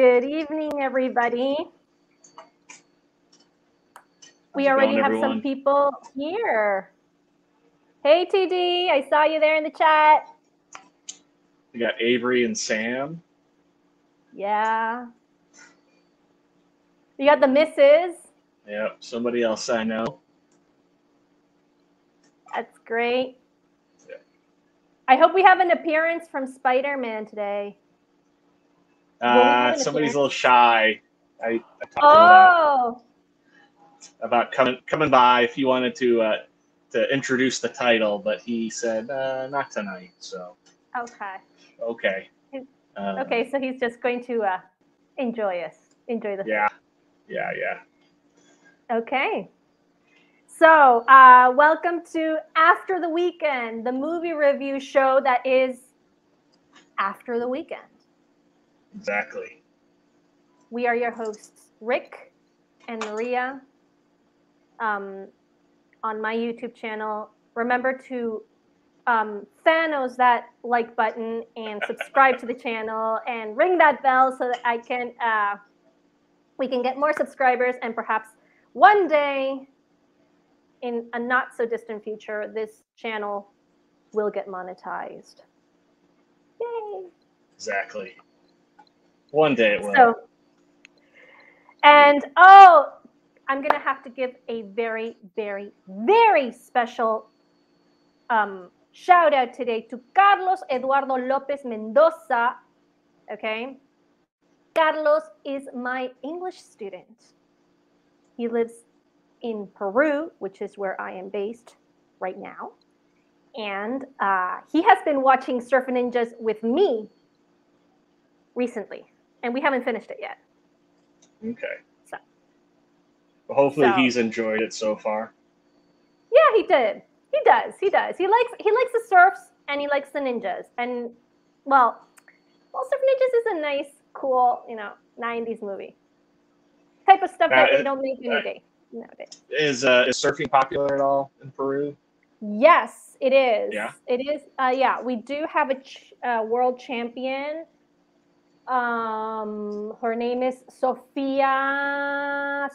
Good evening, everybody. We already have some people here. Hey, TD, I saw you there in the chat. We got Avery and Sam. Yeah. You got the missus. Yep, somebody else I know. That's great. Yeah. I hope we have an appearance from Spider-Man today. Somebody's a little shy. I talked about coming by if you wanted to introduce the title, but he said not tonight. So okay. Okay, so he's just going to enjoy the yeah. Okay. So welcome to After the Weekend, the movie review show that is after the weekend. Exactly. We are your hosts, Rick and Maria, on my YouTube channel. Remember to Thanos that like button and subscribe to the channel and ring that bell so that we can get more subscribers, and perhaps one day in a not so distant future, this channel will get monetized. Yay! Exactly. One day it will. So, and I'm going to have to give a very, very, very special shout out today to Carlos Eduardo Lopez Mendoza. Okay. Carlos is my English student. He lives in Peru, which is where I am based right now. And he has been watching Surf Ninjas with me recently. And we haven't finished it yet. Okay. So. Well, hopefully he's enjoyed it so far. Yeah, he did. He does. He likes the surfs and he likes the ninjas. And well, Surf Ninjas is a nice, cool, 90s movie. Type of stuff that they don't make any day nowadays. Is surfing popular at all in Peru? Yes, it is. Yeah. It is. Yeah, we do have a world champion. Her name is Sophia. I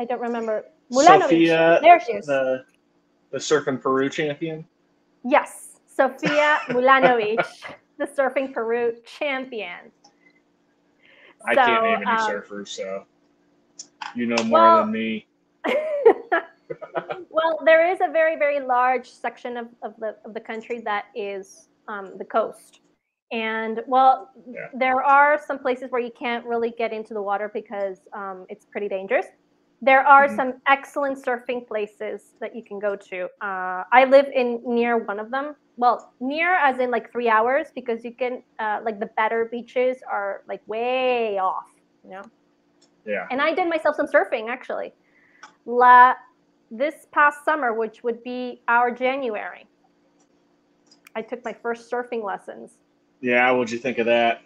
don't remember. Mulanovic. Sophia, there she is. The Surfing Peru champion? Yes, Sophia Mulanovic, the Surfing Peru champion. I can't name any surfers, so you know more than me. Well, there is a very, very large section of the country that is the coast. And there are some places where you can't really get into the water because it's pretty dangerous. There are some excellent surfing places that you can go to. I live near one of them. Well, near as in like 3 hours, because you can like the better beaches are like way off, Yeah. And I did myself some surfing actually. This past summer, which would be our January, I took my first surfing lessons. Yeah, what'd you think of that?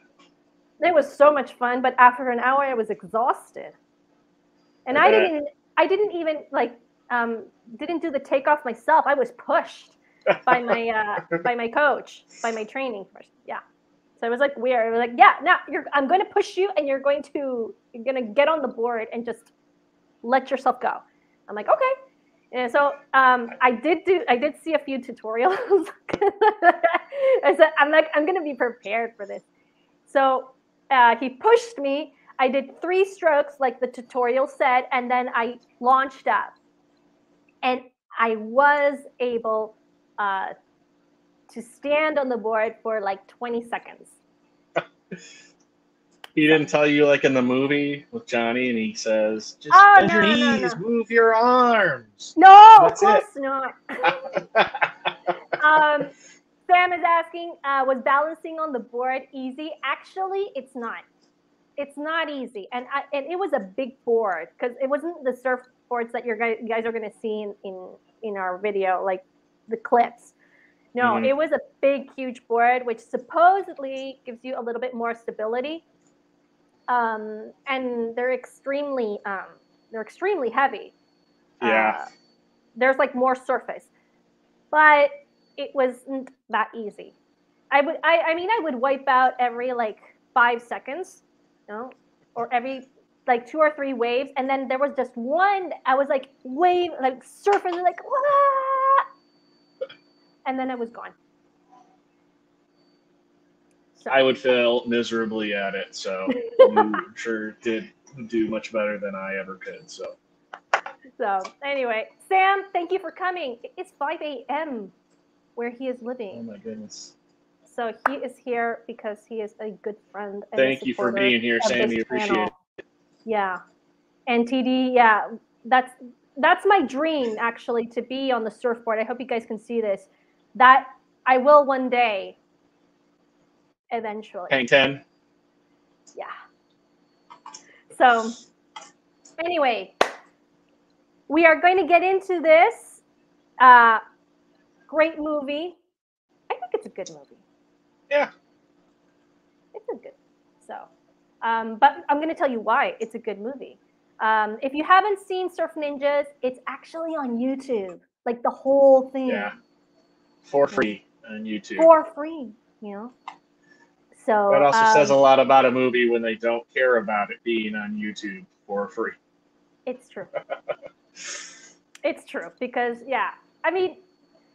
It was so much fun, but after an hour, I was exhausted. And I didn't even didn't do the takeoff myself. I was pushed by my coach, by my training person. Yeah. So it was like weird. It was like, yeah, now I'm going to push you, and you're going to get on the board and just let yourself go. I'm like, okay. And so I did see a few tutorials. I said, I'm going to be prepared for this. So he pushed me. I did 3 strokes like the tutorial said, and then I launched up. And I was able to stand on the board for like 20 seconds. He didn't tell you like in the movie with Johnny, and he says, "Just bend your knees, move your arms." No, of course not. Sam is asking, was balancing on the board easy? Actually, it's not. It's not easy, and it was a big board because it wasn't the surfboards that you guys are going to see in our video, like the clips. No, it was a big, huge board, which supposedly gives you a little bit more stability. And they're extremely heavy. Yeah. There's like more surface, but it wasn't that easy. I would wipe out every like 5 seconds, or every like 2 or 3 waves, and then there was just one. I was like surfing, like Wah! And then it was gone. So. I would fail miserably at it, so you sure did do much better than I ever could. So anyway, Sam, thank you for coming. It's 5 a.m. where he is living. Oh my goodness. So he is here because he is a good friend. And thank you for being here, Sammy. Appreciate it. Yeah. And TD, yeah, that's my dream, actually, to be on the surfboard. I hope you guys can see this. That I will one day, eventually. Hang 10. Yeah. So anyway, we are going to get into this great movie. I think it's a good movie. Yeah. It's a good. So, but I'm going to tell you why it's a good movie. If you haven't seen Surf Ninjas, it's actually on YouTube, like the whole thing. Yeah. For free on YouTube. For free, So that also says a lot about a movie when they don't care about it being on YouTube for free. It's true. It's true because, yeah, I mean.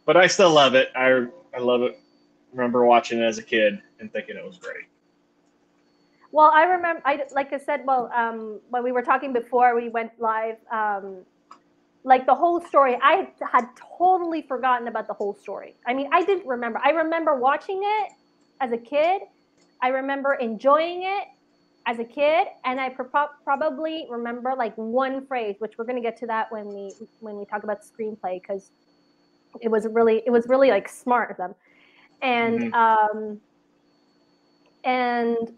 But I still love it. I love it. Remember watching it as a kid and thinking it was great. Well, I remember, like I said, when we were talking before we went live, like the whole story, I had totally forgotten about the whole story. I mean, I didn't remember. I remember watching it as a kid. I remember enjoying it as a kid, and I probably remember like one phrase, which we're going to get to that when we talk about the screenplay, because it was really like smart of them. And and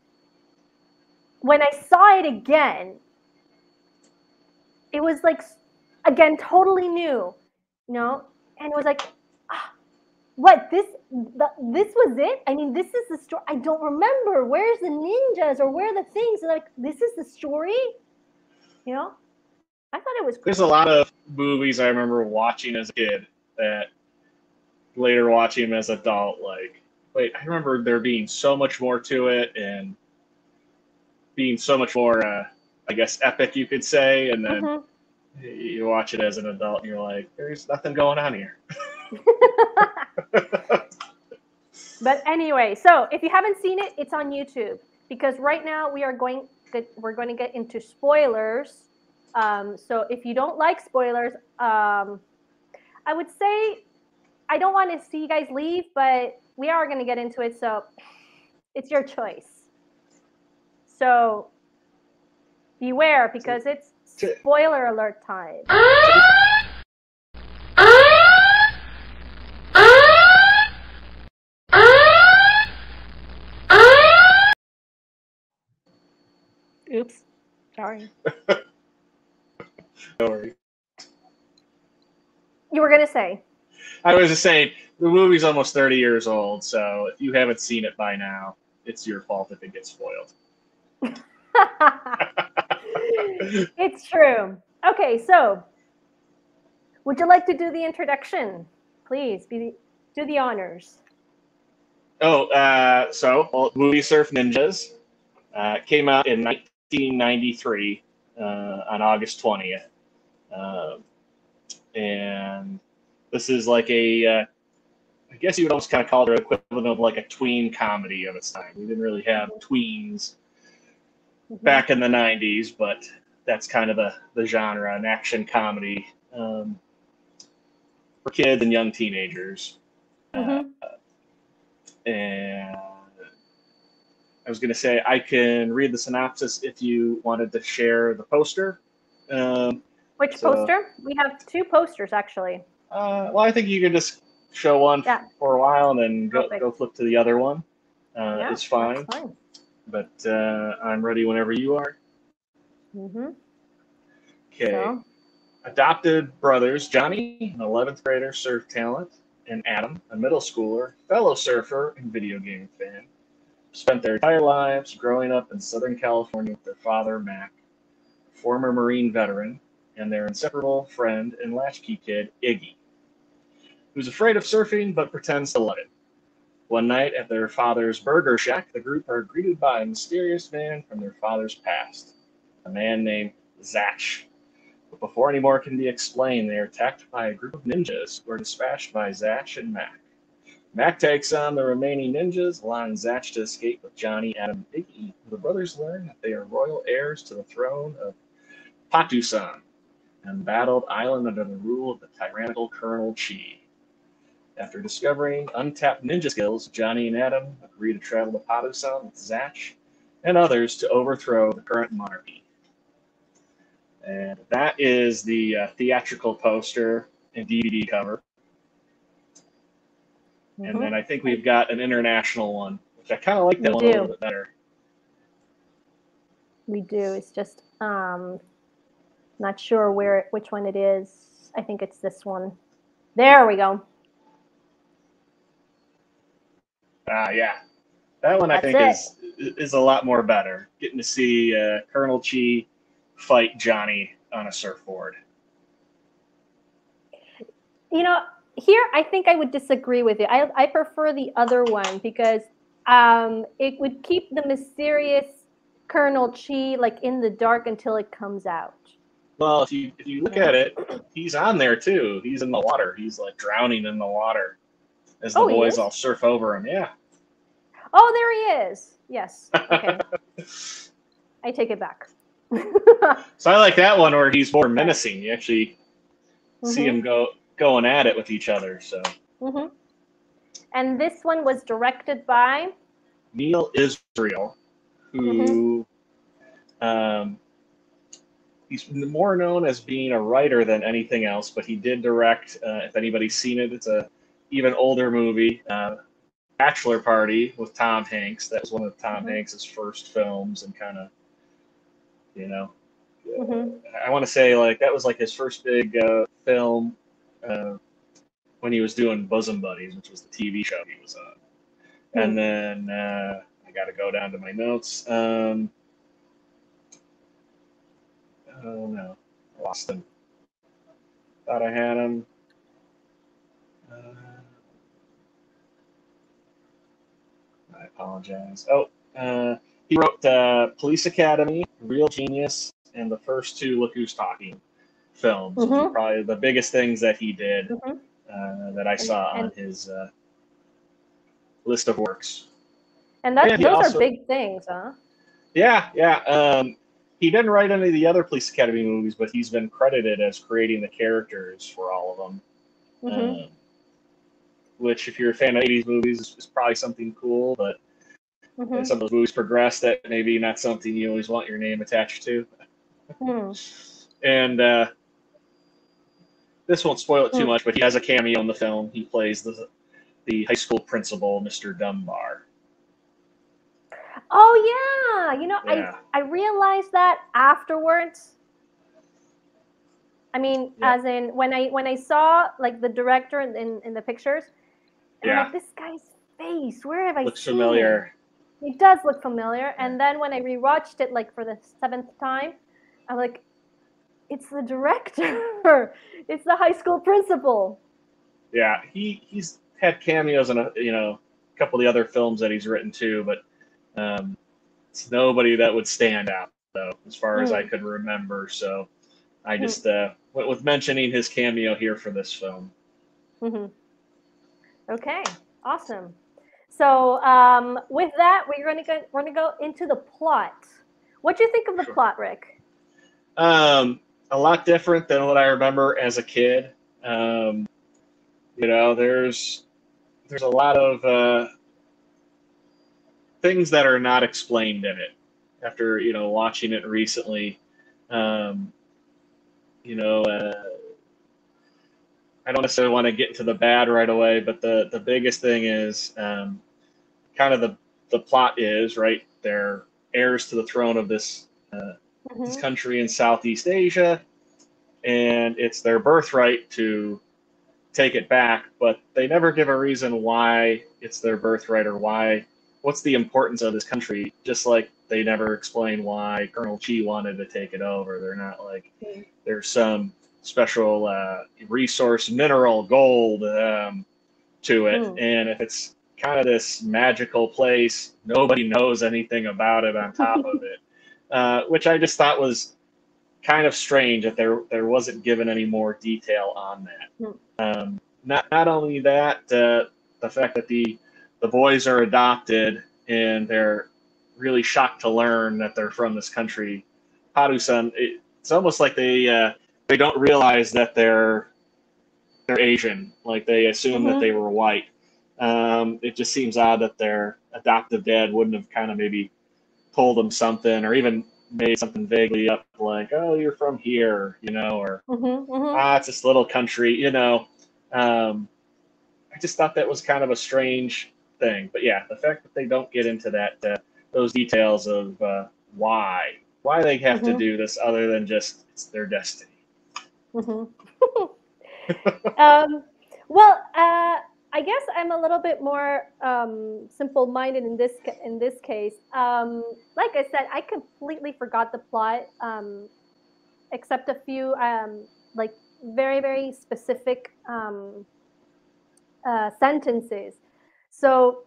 when I saw it again, it was like, again, totally new, and it was like, what, this was it? I mean, this is the story. I don't remember. Where's the ninjas or where are the things? Like, this is the story, I thought it was cool. There's a lot of movies I remember watching as a kid that later watching them as an adult, like, wait, I remember there being so much more to it and being so much more, I guess, epic, you could say, and then you watch it as an adult and you're like, there's nothing going on here. But anyway, so if you haven't seen it, it's on YouTube, because right now we're going to get into spoilers. So if you don't like spoilers, I would say I don't want to see you guys leave, but we are going to get into it, so it's your choice. So beware, because it's spoiler alert time. Oops. Sorry. Don't worry. You were going to say? I was just saying, the movie's almost 30 years old, so if you haven't seen it by now, it's your fault if it gets spoiled. It's true. Okay, so would you like to do the introduction? Please, do the honors. So movie Surf Ninjas came out in 1993 on August 20th. And this is like I guess you would almost kind of call it the equivalent of like a tween comedy of its time. We didn't really have tweens back in the 90s, but that's kind of the genre, an action comedy for kids and young teenagers. And I was going to say, I can read the synopsis if you wanted to share the poster. Which poster? We have two posters, actually. Well, I think you can just show one for a while and then go flip to the other one. It's fine. That's fine. But I'm ready whenever you are. Okay. So. Adopted brothers, Johnny, an 11th grader surf talent, and Adam, a middle schooler, fellow surfer and video game fan, spent their entire lives growing up in Southern California with their father, Mac, former Marine veteran, and their inseparable friend and latchkey kid, Iggy, who's afraid of surfing but pretends to love it. One night at their father's burger shack, the group are greeted by a mysterious man from their father's past, a man named Zatch. But before any more can be explained, they are attacked by a group of ninjas who are dispatched by Zatch and Mac. Mac takes on the remaining ninjas, allowing Zatch to escape with Johnny, Adam, and Iggy. The brothers learn that they are royal heirs to the throne of Patusan, an embattled island under the rule of the tyrannical Colonel Chi. After discovering untapped ninja skills, Johnny and Adam agree to travel to Patusan with Zatch and others to overthrow the current monarchy. And that is the theatrical poster and DVD cover. And then I think we've got an international one, which I kind of like that one a little bit better. We do. It's just not sure which one it is. I think it's this one. There we go. Yeah. That one I think is a lot more better. Getting to see Colonel Chi fight Johnny on a surfboard. You know, here I think I would disagree with you. I prefer the other one because it would keep the mysterious Colonel Chi like in the dark until it comes out. Well, if you look at it, he's on there too. He's in the water. He's like drowning in the water as the boys all surf over him. Yeah. Oh, there he is. Yes. Okay. I take it back. So I like that one where he's more menacing. You actually see him going at it with each other. So. And this one was directed by Neil Israel, who he's more known as being a writer than anything else, but he did direct. If anybody's seen it, it's a even older movie, Bachelor Party with Tom Hanks. That was one of Tom Hanks's first films, and kind of, you know, I want to say like that was like his first big film when he was doing Bosom Buddies, which was the TV show he was on. And then I got to go down to my notes. Oh no, I lost him. Thought I had him. I apologize. He wrote Police Academy, Real Genius, and the first two Look Who's Talking films. Which are probably the biggest things that he did that I saw on his list of works. And those are big things, huh? Yeah. He didn't write any of the other Police Academy movies, but he's been credited as creating the characters for all of them. Which, if you're a fan of 80s movies, is probably something cool, but as some of those movies progress, that maybe not something you always want your name attached to. And this won't spoil it too much, but he has a cameo in the film. He plays the high school principal, Mr. Dunbar. Oh yeah, you know, I realized that afterwards. I mean, as in when I saw like the director in the pictures, and I'm like, this guy's face, where have I looks seen familiar. Him? It does look familiar. And then when I rewatched it like for the 7th time, I'm like, it's the director. It's the high school principal. Yeah, he's had cameos in a couple of the other films that he's written too, but it's nobody that would stand out though, as far as I could remember. So I just went with mentioning his cameo here for this film. Okay, awesome. So with that, we're gonna go into the plot. What do you think of the plot, Rick? A lot different than what I remember as a kid. There's a lot of things that are not explained in it. After watching it recently, I don't necessarily want to get into the bad right away, but the biggest thing is kind of the plot is, right, they're heirs to the throne of this this country in Southeast Asia, and it's their birthright to take it back, but they never give a reason why it's their birthright or what's the importance of this country, just like they never explain why Colonel Chi wanted to take it over. They're not like there's some special resource, mineral, gold to it. And if it's kind of this magical place. Nobody knows anything about it on top of it, which I just thought was kind of strange that there wasn't given any more detail on that. Not only that, the fact that the boys are adopted and they're really shocked to learn that they're from this country, Harusan. It's almost like they don't realize that they're Asian. Like they assume that they were white. It just seems odd that their adoptive dad wouldn't have kind of maybe told them something, or even made something vaguely up like, "Oh, you're from here," or it's this little country, I just thought that was kind of a strange thing. But yeah, the fact that they don't get into those details of why they have to do this, other than just it's their destiny. Well, I guess I'm a little bit more simple-minded in this case. Like I said, I completely forgot the plot, except a few like very, very specific sentences. So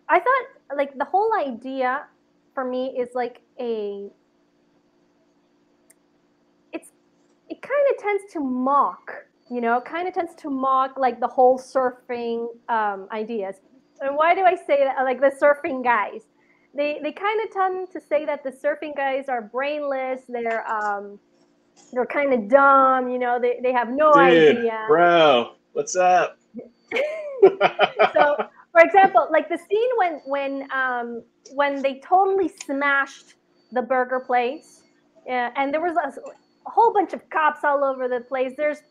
I thought like the whole idea for me is like it kind of tends to mock, like the whole surfing ideas. And why do I say that? Like the surfing guys, they kind of tend to say that the surfing guys are brainless. They're kind of dumb. They have no idea. Bro, what's up? So, for example, like the scene when they totally smashed the burger place, and there was a whole bunch of cops all over the place. There's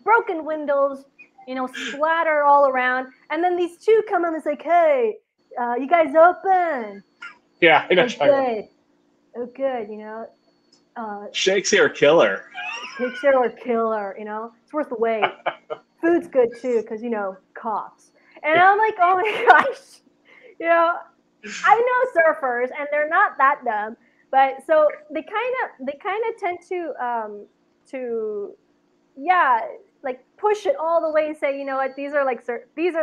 broken windows, splatter all around. And then these two come up and say, "Hey, you guys open?" Yeah, I know. Oh, good. Shakes here, killer. Shakes here or killer. It's worth the wait. Food's good too, because cops. And I'm like, oh my gosh, I know surfers, and they're not that dumb. But so they kind of tend to like push it all the way and say, what, these are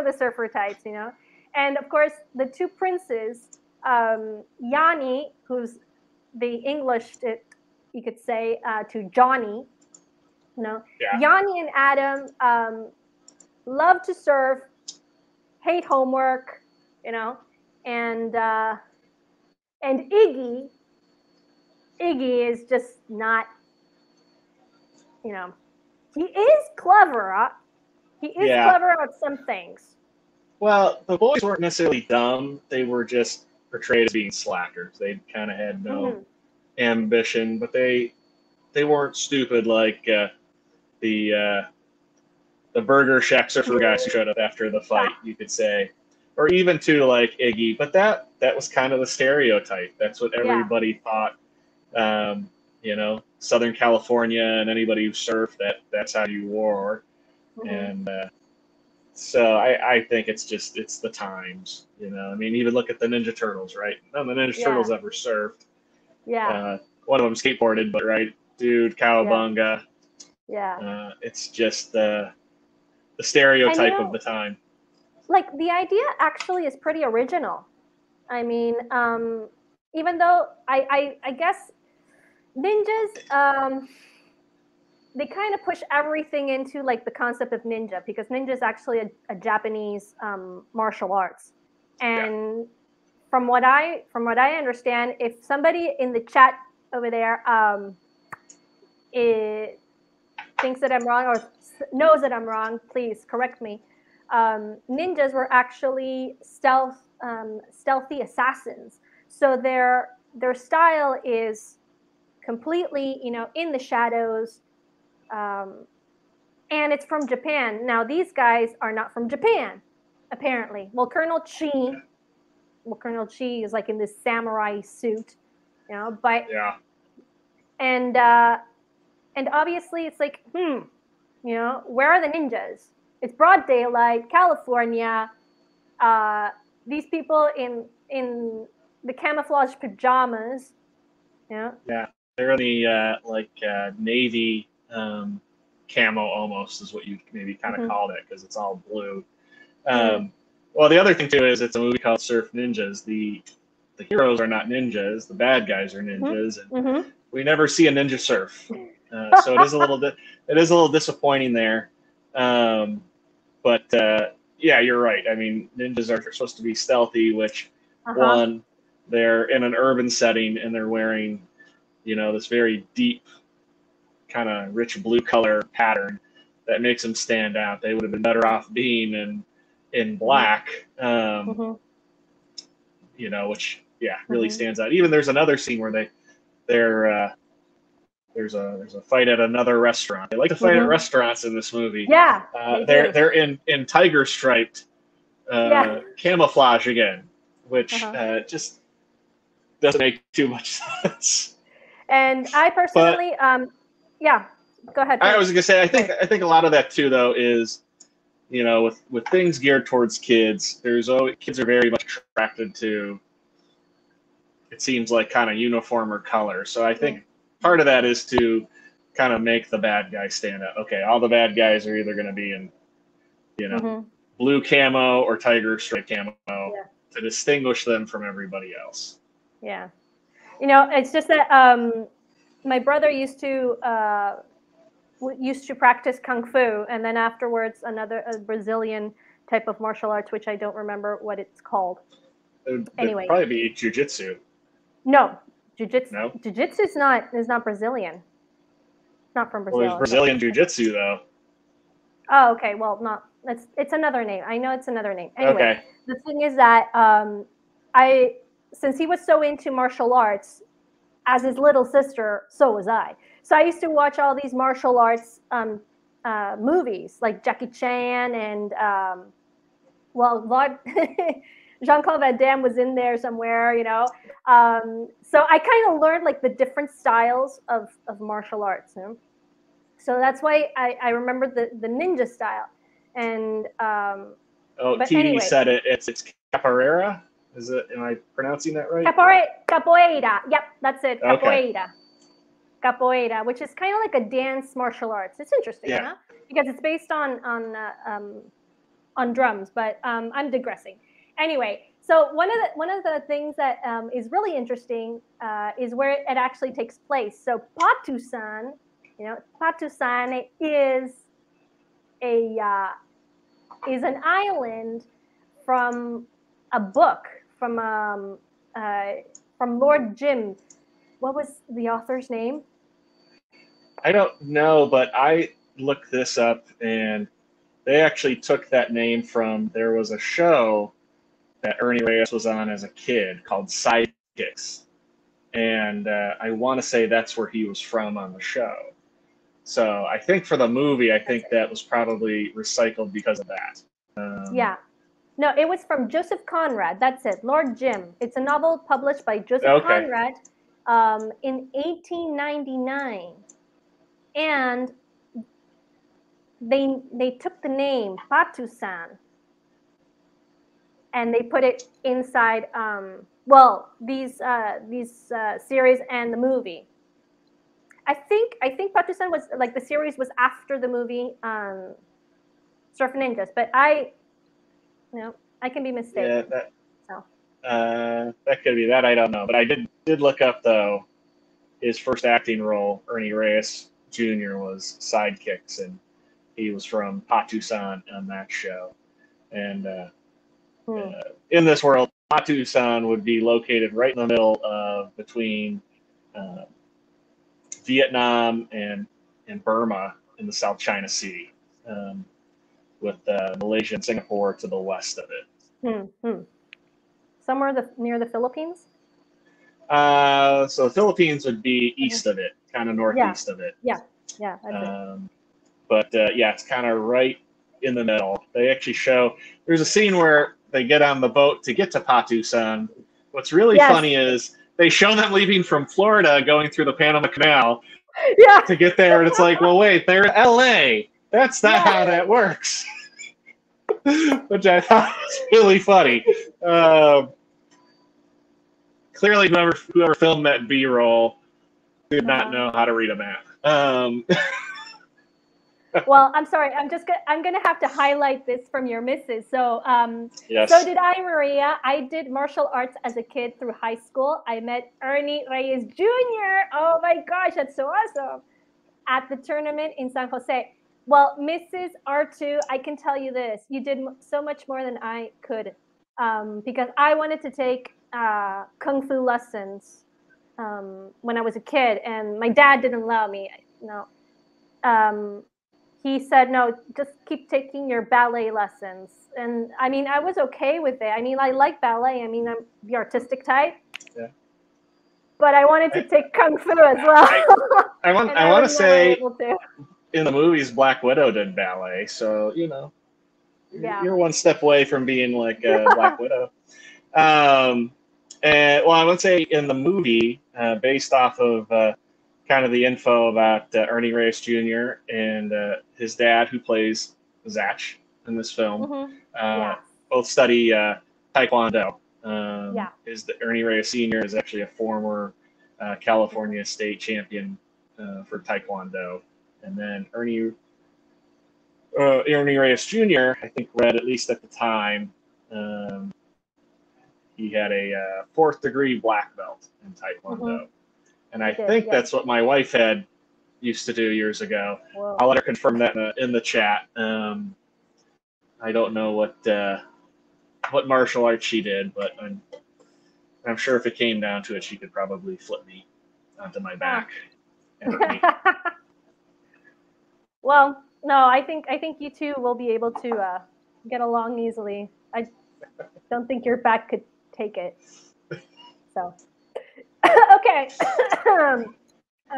the surfer types, and of course the two princes, Yanni, who's the Englished it, you could say, to Johnny, Yanni and Adam love to surf, hate homework, and Iggy is just not, he is clever. He is clever at some things. Well, the boys weren't necessarily dumb. They were just portrayed as being slackers. They kind of had no ambition, but they weren't stupid like the Burger Shack surfer guys who showed up after the fight, you could say. Or even to like Iggy. But that was kind of the stereotype. That's what everybody thought. Southern California and anybody who surfed, that's how you wore. And so I think it's the times, I mean, even look at the Ninja Turtles, right? None of the Ninja Turtles ever surfed. One of them skateboarded, but right, dude, cowabunga. It's just the stereotype of the time. Like the idea actually is pretty original. I mean, even though I guess ninjas, they kind of push everything into like the concept of ninja, because ninja is actually a Japanese martial arts. And from what I understand, if somebody in the chat over there thinks that I'm wrong or knows that I'm wrong, please correct me. Ninjas were actually stealthy assassins. So their style is completely, in the shadows, and it's from Japan. Now these guys are not from Japan, apparently. Well, Colonel Chi is like in this samurai suit, but and obviously it's like, where are the ninjas? It's broad daylight, California. These people in the camouflage pajamas. Yeah, they're in the navy camo almost is what you maybe kind of called it, because it's all blue. Well, the other thing too is it's a movie called Surf Ninjas. The heroes are not ninjas. The bad guys are ninjas, and Mm-hmm. we never see a ninja surf. So it is a little disappointing there. But yeah, you're right. I mean, ninjas are supposed to be stealthy, which one, they're in an urban setting and they're wearing, this very deep, kind of rich blue color pattern that makes them stand out. They would have been better off being in black, which really stands out. Even there's another scene where there's a fight at another restaurant. They like to fight at restaurants in this movie. Yeah, they're in tiger striped camouflage again, which just doesn't make too much sense. And I personally, go ahead. I was gonna say, I think a lot of that too, though, is with things geared towards kids. Kids are very much attracted to. It seems like kind of uniform or color. So I think part of that is to kind of make the bad guy stand out. Okay, all the bad guys are either going to be in, blue camo or tiger stripe camo to distinguish them from everybody else. Yeah. It's just that my brother used to practice Kung Fu, and then afterwards a Brazilian type of martial arts, which I don't remember what it's called. Anyway. It'd probably be jiu-jitsu. No. Jiu-jitsu. No? Jiu-jitsu is not Brazilian. It's not from Brazil. Well, there's Brazilian jiu-jitsu, though. Oh, okay. Well, it's another name. I know it's another name. Anyway, okay. The thing is that since he was so into martial arts, as his little sister, so was I. So I used to watch all these martial arts movies, like Jackie Chan and Jean-Claude Van Damme was in there somewhere, So I kind of learned like the different styles of martial arts. So that's why I remember the ninja style. And TV anyway, said it's capoeira. Is it? Am I pronouncing that right? Capoeira. Yep, that's it. Capoeira. Okay. Capoeira, which is kind of like a dance martial arts. It's interesting, huh? Because it's based on drums. But I'm digressing. Anyway, so one of the things that is really interesting is where it actually takes place. So Patu-san, Patu-san is an island from a book from Lord Jim. What was the author's name? I don't know, but I looked this up, and they actually took that name from. There was a show that Ernie Reyes was on as a kid called Sidekicks, and I want to say that's where he was from on the show. So I think for the movie, I think that was probably recycled because of that. Yeah. No, it was from Joseph Conrad. That's it. Lord Jim. It's a novel published by Joseph Conrad in 1899. And they took the name Patu-san and they put it inside these series and the movie. I think Patu-san was like the series was after the movie Surf Ninjas, but I can be mistaken. Yeah, that could be that. I don't know, but I did look up though. His first acting role, Ernie Reyes Jr., was Sidekicks, and he was from Patu-san on that show. And in this world, Patu-san would be located right in the middle of between Vietnam and Burma in the South China Sea, with Malaysia and Singapore to the west of it. Somewhere near the Philippines? So the Philippines would be east of it, kind of northeast of it. Yeah. That's it. But it's kind of right in the middle. They actually show, there's a scene where they get on the boat to get to Patu-san. What's really funny is they show them leaving from Florida, going through the Panama Canal to get there. And it's like, well, wait, they're in LA. That's not how that works. Which I thought was really funny. Clearly, whoever filmed that B-roll did not know how to read a map. Well, I'm sorry. I'm gonna have to highlight this from your misses. So, Yes. so did I, Maria. I did martial arts as a kid through high school. I met Ernie Reyes Jr. Oh my gosh, that's so awesome! At the tournament in San Jose. Well, Mrs. R2, I can tell you this: you did so much more than I could, because I wanted to take kung fu lessons when I was a kid, and my dad didn't allow me. No. Um, he said, no, just keep taking your ballet lessons. And I mean, I was okay with it. I mean, I like ballet. I mean, I'm the artistic type. Yeah. But I wanted to take kung fu as well. I want to say in the movies, Black Widow did ballet, so you're one step away from being like Black Widow. And well, I would say in the movie, based off of kind of the info about Ernie Reyes Jr. and his dad, who plays Zach in this film, both study Taekwondo. Ernie Reyes Sr. is actually a former California state champion for Taekwondo, and then Ernie Reyes Jr. I think read, at least at the time, he had a 4th degree black belt in Taekwondo. And I think that's what my wife used to do years ago. Whoa. I'll let her confirm that in the chat. I don't know what martial arts she did, but I'm sure if it came down to it, she could probably flip me onto my back. Well, no, I think you two will be able to get along easily. I don't think your back could take it. So. Okay. All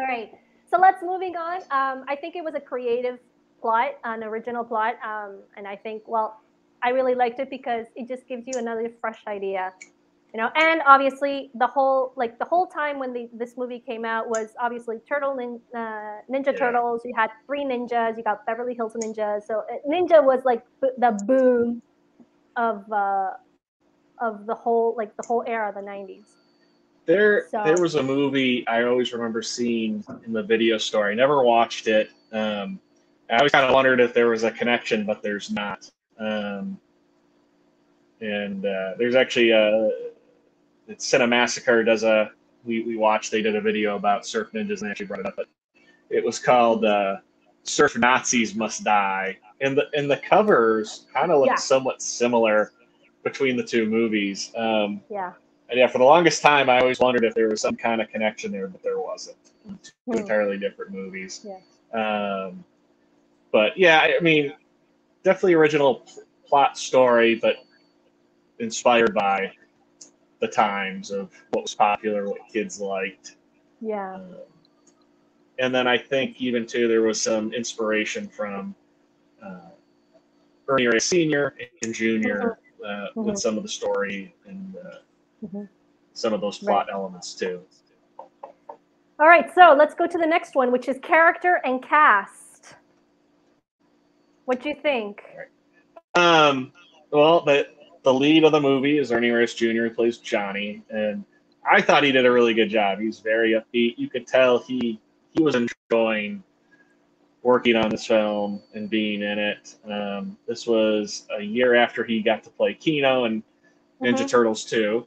right. So let's moving on. I think it was a creative plot, an original plot, and I think, well, I really liked it because it just gives you another fresh idea, And obviously, the whole time when this movie came out was obviously Ninja Turtles. You had 3 ninjas. You got Beverly Hills Ninjas. So Ninja was like the boom of the whole era of the 90s. There was a movie I always remember seeing in the video store. I never watched it. I always kind of wondered if there was a connection, but there's not. And there's actually Cinemassacre does we watched. They did a video about surf ninjas, and they actually brought it up. But it was called "Surf Nazis Must Die," and the covers kind of look somewhat similar between the two movies. And for the longest time, I always wondered if there was some kind of connection there, but there wasn't. 2 entirely different movies. But yeah, I mean, definitely original plot story, but inspired by the times of what was popular, what kids liked. Yeah. And then I think even too, there was some inspiration from Ernie Reyes Sr. and Jr. With some of the story and some of those plot elements too. All right, so let's go to the next one, which is character and cast. What do you think? Well, the lead of the movie is Ernie Reyes Jr., who plays Johnny, and I thought he did a really good job. He's very upbeat. You could tell he was enjoying working on this film and being in it. This was a year after he got to play Keno in Ninja Turtles 2.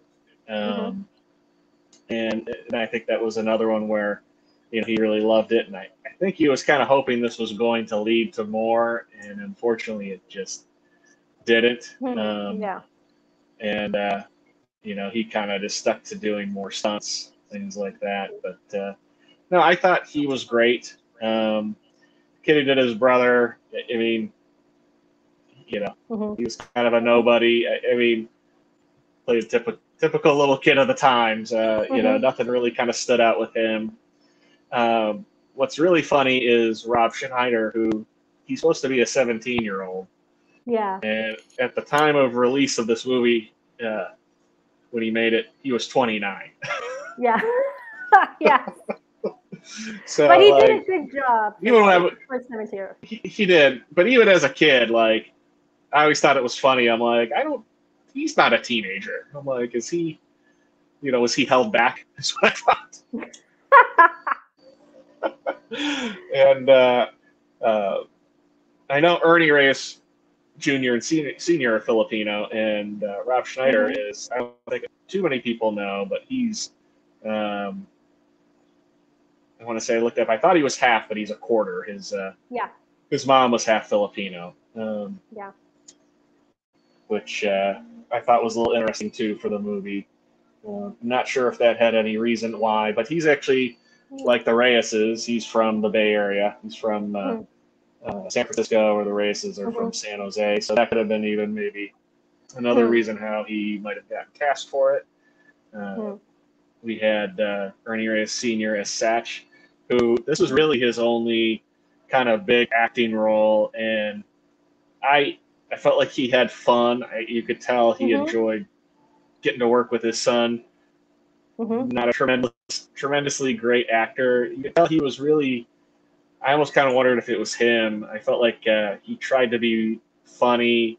And I think that was another one where he really loved it, and I think he was kind of hoping this was going to lead to more, and unfortunately it just didn't. And he kind of just stuck to doing more stunts, things like that. But no, I thought he was great. Kid who did his brother, I mean, he was kind of a nobody. I mean, played a typical little kid of the times. Nothing really kind of stood out with him. What's really funny is Rob Schneider, who he's supposed to be a 17-year-old. Yeah. And at the time of release of this movie, when he made it, he was 29. Yeah. Yeah. So, but he did a good job. Even when he did, but even as a kid, I always thought it was funny. I'm like, he's not a teenager. I'm like, is he, was he held back? That's what I thought. And I know Ernie Reyes Jr. and Senior are Filipino, and Rob Schneider is. I don't think too many people know, but he's. I want to say I looked up. I thought he was half, but he's a quarter. His mom was half Filipino. Yeah. Which I thought was a little interesting too for the movie. I'm not sure if that had any reason why, but he's actually like the Reyeses. He's from the Bay Area. He's from San Francisco, or the Reyeses are from San Jose. So that could have been even maybe another reason how he might have gotten cast for it. We had Ernie Reyes Sr. as Satch, who this was really his only kind of big acting role, and I felt like he had fun. You could tell he enjoyed getting to work with his son. Not a tremendously great actor. You could tell he was really. I almost kind of wondered if it was him. I felt like he tried to be funny,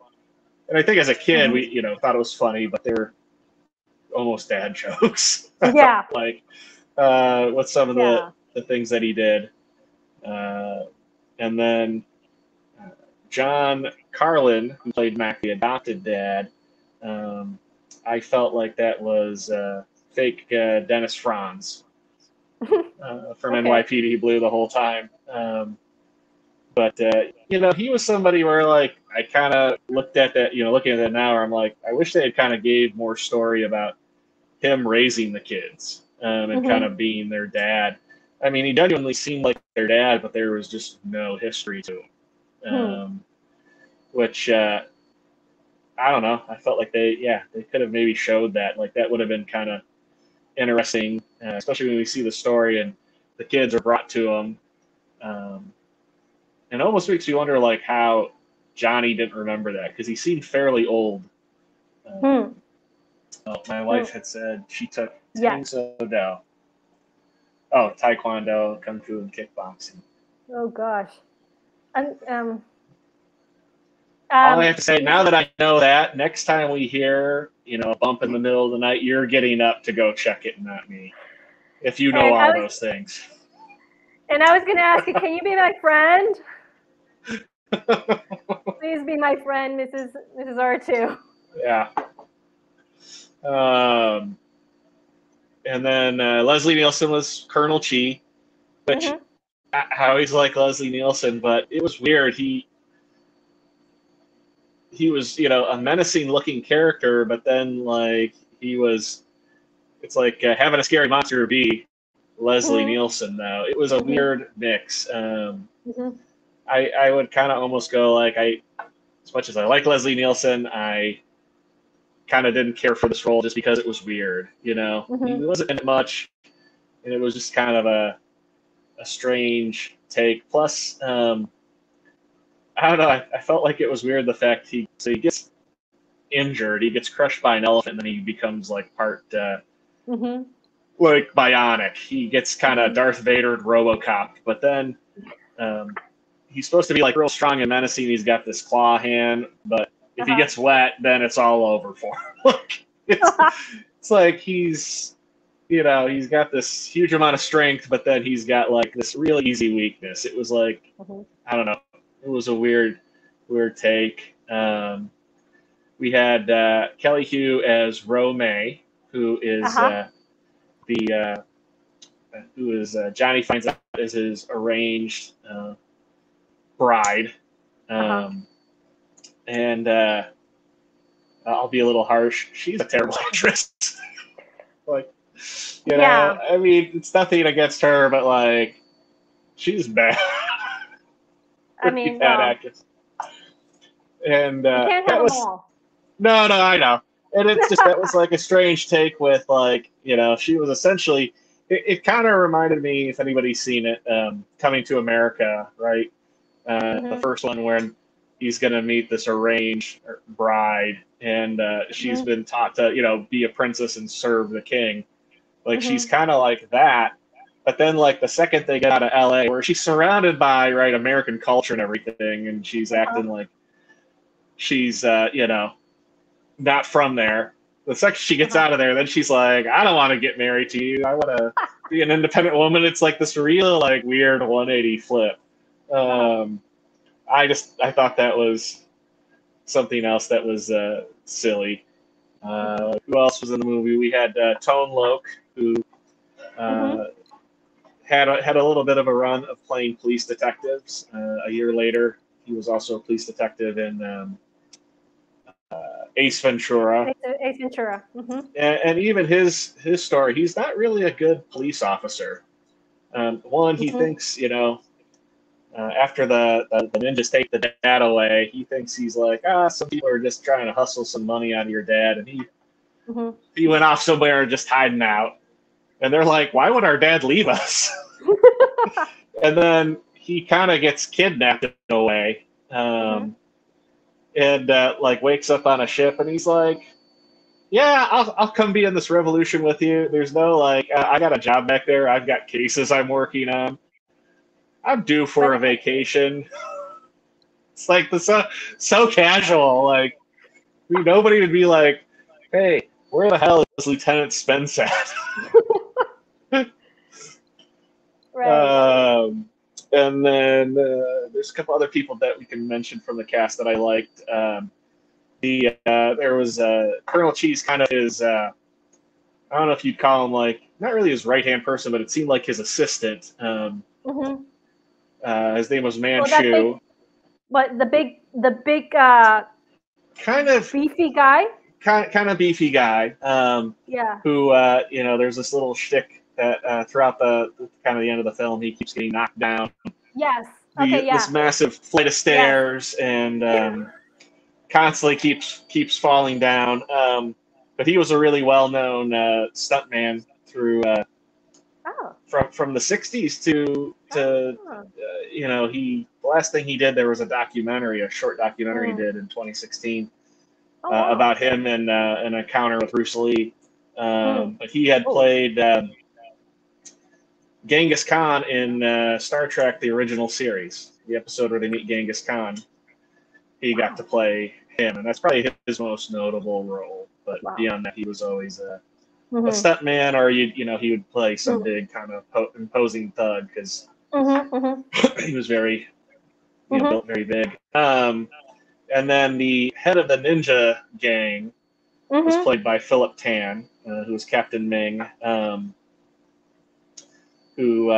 and I think as a kid we thought it was funny, but they were almost dad jokes. Yeah. Like with some of the things that he did, and then John Carlin, who played Mac, the adopted dad. I felt like that was fake Dennis Franz from NYPD Blue the whole time. But he was somebody where like I kind of looked at that, looking at that now, where I'm like, I wish they had kind of gave more story about him raising the kids and kind of being their dad. I mean, he genuinely seemed like their dad, but there was just no history to him. Which I don't know. I felt like they could have maybe showed that. Like that would have been kind of interesting, especially when we see the story and the kids are brought to him. And it almost makes you wonder like how Johnny didn't remember that, because he seemed fairly old. My wife had said she took Tang Soo Do. Oh, Taekwondo, Kung Fu, and kickboxing. Oh gosh. All I have to say, now that I know that, next time we hear, a bump in the middle of the night, you're getting up to go check it, not me. If you know all those things. And I was going to ask you, can you be my friend? Please be my friend, Mrs. R2. Yeah. And then Leslie Nielsen was Colonel Chi, which I always like Leslie Nielsen, but it was weird. He was, a menacing looking character, but then like it's like having a scary monster be Leslie Nielsen now. It was a weird mix. I would kind of almost go like as much as I like Leslie Nielsen, I kind of didn't care for this role just because it was weird, He wasn't in it much, and it was just kind of a strange take. Plus, I don't know, I felt like it was weird the fact he gets injured, he gets crushed by an elephant, and then he becomes like part like bionic. He gets kind of Darth Vader RoboCop, but then he's supposed to be like real strong and menacing. He's got this claw hand, but if he gets wet, then it's all over for him. It's like he's got this huge amount of strength, but then he's got like this real easy weakness. It was like, I don't know. It was a weird take. We had Kelly Hu as Ro May, who is Johnny finds out is his arranged bride. And I'll be a little harsh. She's a terrible actress. Like, I mean, it's nothing against her, but like, she's bad. I mean, bad actress. And can't have them all. No, I know. And it's just that was like a strange take with like, she was essentially. It kind of reminded me, if anybody's seen it, Coming to America, right? The first one when he's going to meet this arranged bride, and she's been taught to, be a princess and serve the king. Like, she's kind of like that. But then, like, the second they get out of LA, where she's surrounded by, right, American culture and everything, and she's acting like she's, not from there. The second she gets out of there, then she's like, I don't want to get married to you. I want to be an independent woman. It's like this real, like, weird 180 flip. I thought that was something else that was silly. Who else was in the movie? We had Tone Loc, who Mm-hmm. had a little bit of a run of playing police detectives. A year later, he was also a police detective in Ace Ventura. Ace Ventura. Mm-hmm. And even his story, he's not really a good police officer. One, he Mm-hmm. thinks, after the ninjas take the dad away, he thinks he's like, some people are just trying to hustle some money out of your dad, and Mm-hmm. he went off somewhere just hiding out. And they're like, why would our dad leave us? And then he kind of gets kidnapped in a way, Mm-hmm. and like wakes up on a ship, and he's like, yeah, I'll come be in this revolution with you. There's no like, I got a job back there. I've got cases I'm working on. I'm due for But a vacation. It's like so casual. Like nobody would be like, hey, where the hell is Lieutenant Spence at? right. And then there's a couple other people that we can mention from the cast that I liked. There was Colonel Cheese, kind of his. I don't know if you'd call him like not really his right hand person, but it seemed like his assistant. Mm-hmm. His name was Well, that big, Manchu. but the big Kind of beefy guy. kind of beefy guy. Yeah. Who there's this little shtick that throughout the kind of the end of the film, he keeps getting knocked down Yes. Okay. this Yeah. massive flight of Yes. stairs and constantly keeps falling down. But he was a really well-known stuntman through Oh. from the '60s to Oh. the last thing he did there was a short documentary he Mm. did in 2016 Oh wow. about him and an encounter with Bruce Lee. But he had Oh. played Genghis Khan in Star Trek: The Original Series, the episode where they meet Genghis Khan. He got to play him, and that's probably his most notable role. But Wow. beyond that, he was always a Mm-hmm. stuntman, or he would play some Mm. big kind of imposing thug because Mm-hmm. Mm-hmm. he was very Mm-hmm. built very big. And then the head of the ninja gang was Mm-hmm. played by Philip Tan, who was Captain Ming, who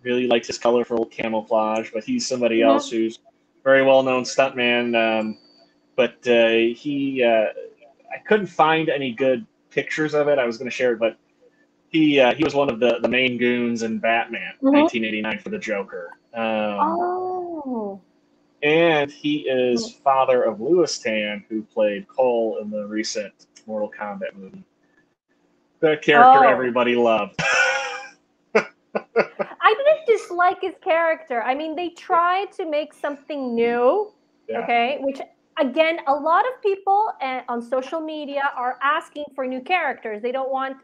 really likes his colorful camouflage, but he's somebody Mm-hmm. else who's very well-known stuntman. But I couldn't find any good pictures of it. I was going to share it, but he was one of the main goons in Batman, Mm-hmm. 1989 for the Joker. Oh. And he is father of Louis Tan, who played Cole in the recent Mortal Kombat movie. The character everybody loved. I didn't dislike his character. I mean, they tried to make something new, Yeah. okay? Which, again, a lot of people on social media are asking for new characters. They don't want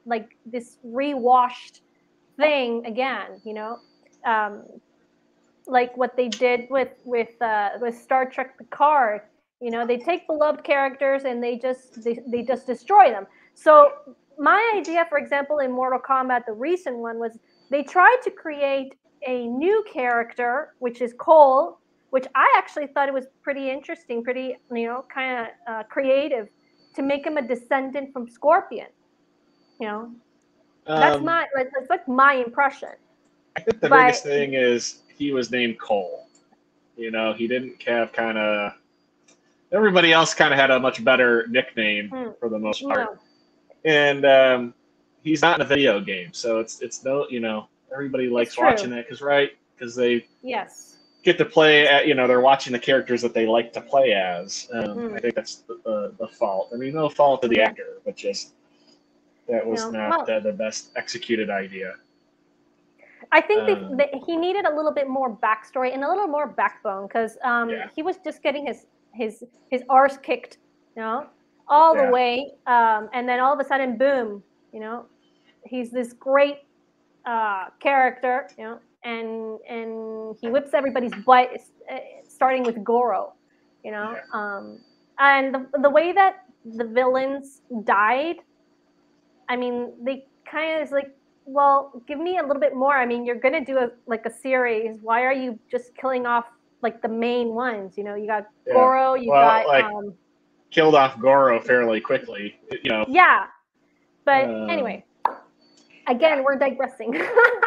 like this rewashed thing again, like what they did with Star Trek Picard. They take beloved characters and they just destroy them. So my idea, for example, in Mortal Kombat, the recent one, was they tried to create a new character, which is Cole, which I actually thought it was pretty interesting, pretty kind of creative, to make him a descendant from Scorpion. That's like my impression. I think the biggest thing is he was named Cole. He didn't have kind of. Everybody else kind of had a much better nickname for the most part. No. And he's not in a video game, so it's no, everybody likes watching that because they get to play at, they're watching the characters that they like to play as. I think that's the fault. I mean, no fault to the actor, but just that was not the best executed idea. I think he needed a little bit more backstory and a little more backbone because he was just getting his arse kicked, all the way, and then all of a sudden, boom, he's this great character, and he whips everybody's butt, starting with Goro, and the way that the villains died, I mean, they kind of is like, well, give me a little bit more. I mean, you're gonna do a series. Why are you just killing off like the main ones. You know, you got Yeah. Goro, you Well, got like killed off Goro fairly quickly. You know. yeah. But anyway, again, yeah. we're digressing.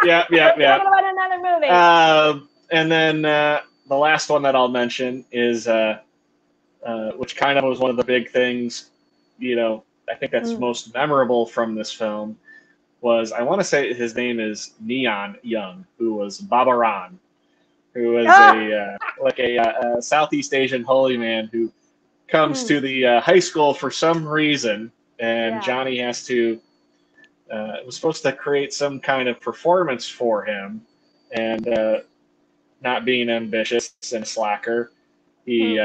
Yeah. We're talking about another movie. And then the last one that I'll mention is, which kind of was one of the big things, you know, I think that's most memorable from this film was, I want to say his name is Neon Young, who was Babaran, who was a Southeast Asian holy man who comes to the high school for some reason, and Johnny has to was supposed to create some kind of performance for him, and not being ambitious and a slacker, he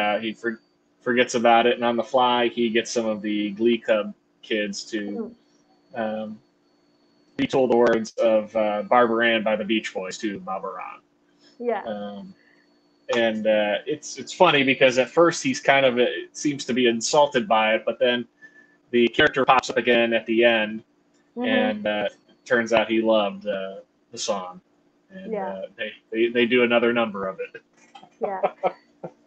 forgets about it, and on the fly he gets some of the Glee Club kids to retool the words of Barbara Ann by the Beach Boys to Babaran. Yeah. And it's funny because at first he's kind of seems to be insulted by it, but then the character pops up again at the end, and turns out he loved the song, and they do another number of it. Yeah.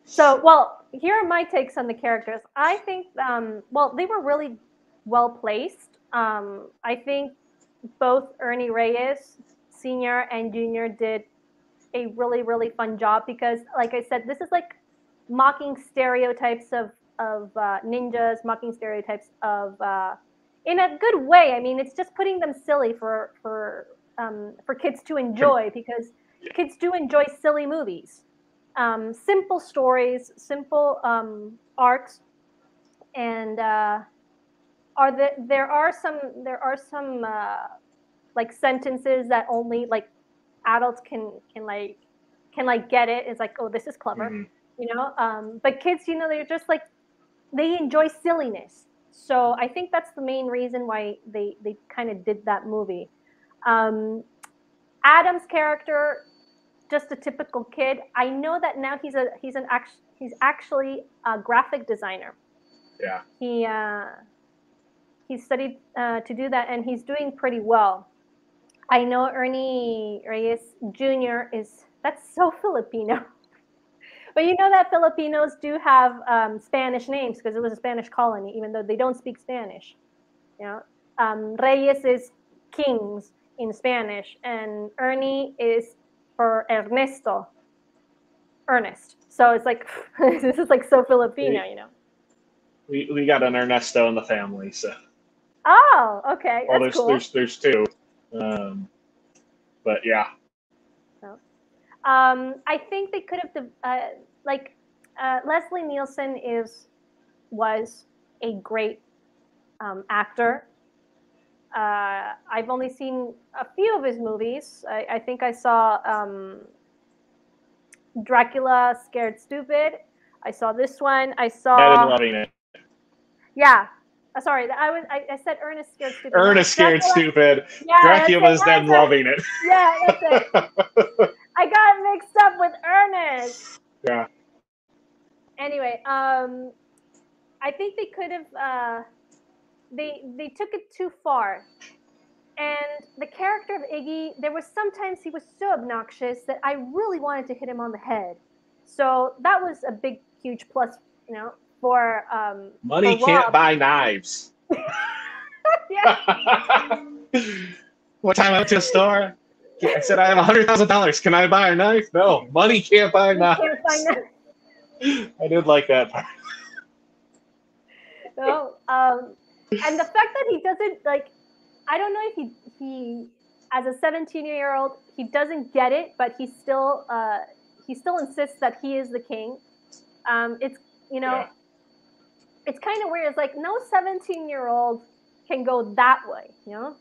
So, well, here are my takes on the characters. I think, well, they were really well placed. I think both Ernie Reyes Sr. and Jr. did a really, really fun job because, like I said, this is like mocking stereotypes of ninjas, mocking stereotypes of in a good way. I mean, it's just putting them silly for kids to enjoy because kids do enjoy silly movies, simple stories, simple arcs, and there are some like sentences that only like adults can get it. It's like, oh, this is clever, you know. But kids, you know, they're just like they enjoy silliness. So I think that's the main reason why they kind of did that movie. Adam's character, just a typical kid. I know that now he's actually a graphic designer. Yeah. He studied to do that, and he's doing pretty well. I know Ernie Reyes Jr. that's so Filipino. But you know that Filipinos do have Spanish names because it was a Spanish colony, even though they don't speak Spanish. You know, Reyes is kings in Spanish, and Ernie is for Ernesto, Ernest. So it's like this is like so Filipino, you know. We got an Ernesto in the family, so. Oh, okay. Well, that's cool. There's two, but yeah. So, I think they could have Leslie Nielsen was a great actor. I've only seen a few of his movies. I think I saw Dracula Scared Stupid. I saw this one. I saw. Loving it. Yeah. Sorry, I said Ernest Scared Stupid. Ernest Scared Stupid. Yeah, Dracula's then loving it. Yeah, that's it. I got mixed up with Ernest. Yeah. Anyway, I think they could have. They took it too far, and the character of Iggy. There was sometimes he was so obnoxious that I really wanted to hit him on the head. So that was a big, huge plus, you know. For money for can't buy knives. One time I went to a store. I said, I have $100,000. Can I buy a knife? No, money can't buy knives. I did like that part. No, and the fact that he doesn't like, I don't know if he as a 17-year-old, he doesn't get it, but he still insists that he is the king. It's, you know. Yeah. It's kind of weird. It's like no 17-year-old can go that way, you know.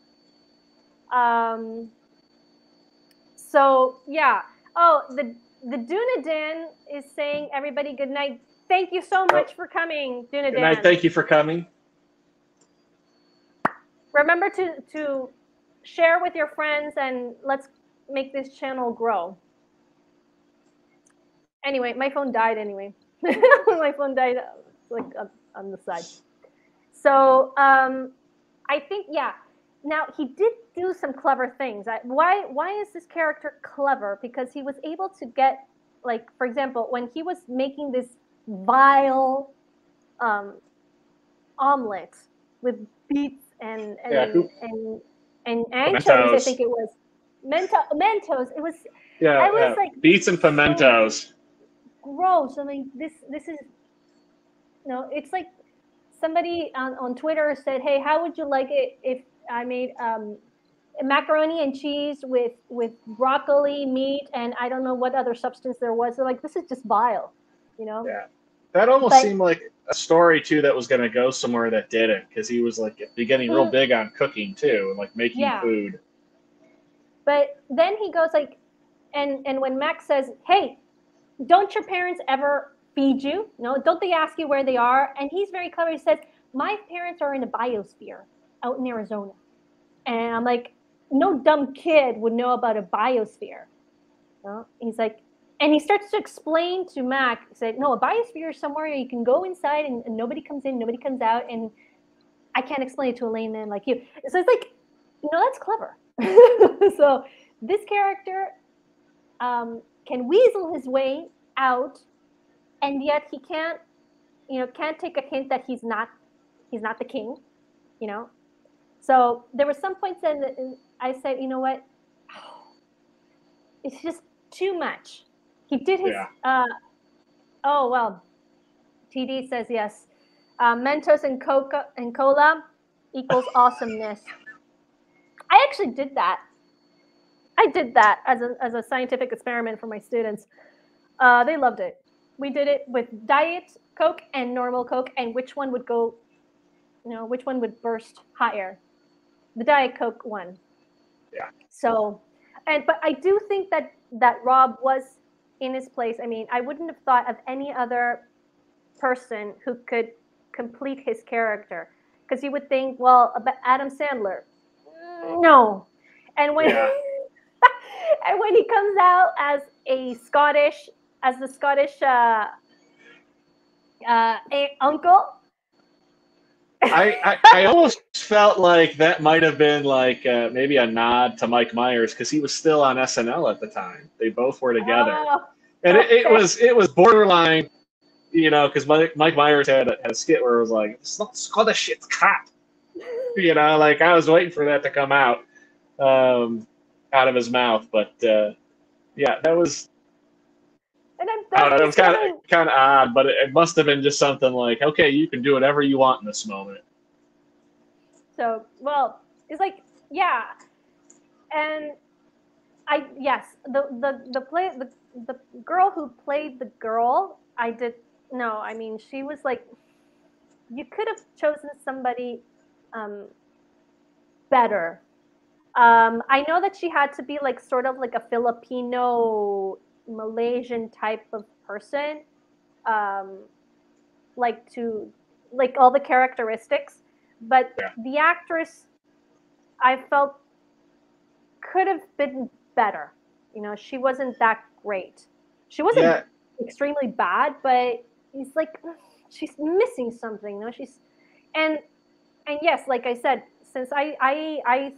So yeah. Oh, the Dunadan is saying, everybody, good night. Thank you so much for coming, Dunadan. Good night. Thank you for coming. Remember to share with your friends, and let's make this channel grow. Anyway, my phone died. Anyway, my phone died like on the side. So I think, yeah. Now he did do some clever things. Why is this character clever? Because he was able to get like for example, when he was making this vile omelet with beets and Yeah, anchovies, I pimentos. think it was Mentos. It was, Yeah, I was yeah. like, this Beets is and so pimentos. gross. I mean, this is it's like somebody on Twitter said, "Hey, how would you like it if I made macaroni and cheese with broccoli, meat, and I don't know what other substance there was?" They're like, "This is just vile," you know. Yeah. That almost But seemed like a story too that was going to go somewhere that didn't, because he was like getting real he, big on cooking too, and like making yeah. food. But then he goes like, and when Max says, "Hey, don't your parents ever feed you? No, don't they ask you where they are?" And he's very clever. He says, "My parents are in the biosphere out in Arizona." And I'm like, no dumb kid would know about a biosphere. No? He's like, and he starts to explain to Mac, he said, no, a biosphere is somewhere you can go inside and nobody comes in, nobody comes out. And I can't explain it to a layman like you. So it's like, that's clever. So this character can weasel his way out, and yet he can't take a hint that he's not the king, you know. So there were some points that I said, you know what, it's just too much. He did his. Yeah. Oh well, TD says yes. Mentos and cola equals awesomeness. I actually did that. I did that as a scientific experiment for my students. They loved it. We did it with Diet Coke and normal Coke, and which one would go, which one would burst higher? The Diet Coke one. Yeah. So, but I do think that Rob was in his place. I mean, I wouldn't have thought of any other person who could complete his character, because you would think, well, about Adam Sandler. No. And when Yeah. and when he comes out as the Scottish uncle. I almost felt like that might have been like maybe a nod to Mike Myers, because he was still on SNL at the time. They both were together, Oh, and it okay. was borderline, because Mike Myers had a skit where it was like, "It's not Scottish, it's cat," like I was waiting for that to come out of his mouth, but yeah, that was. And I don't know. It he's was kind getting. of odd, but it must have been just something like, okay, you can do whatever you want in this moment. So, well, it's like, yeah. And the girl who played the girl, I mean, she was like, you could have chosen somebody better. I know that she had to be like sort of like a Filipino Malaysian type of person, like all the characteristics, but Yeah. the actress, I felt, could have been better. She wasn't that great. She wasn't Yeah. extremely bad, but it's like she's missing something. She's and yes, like I said, since I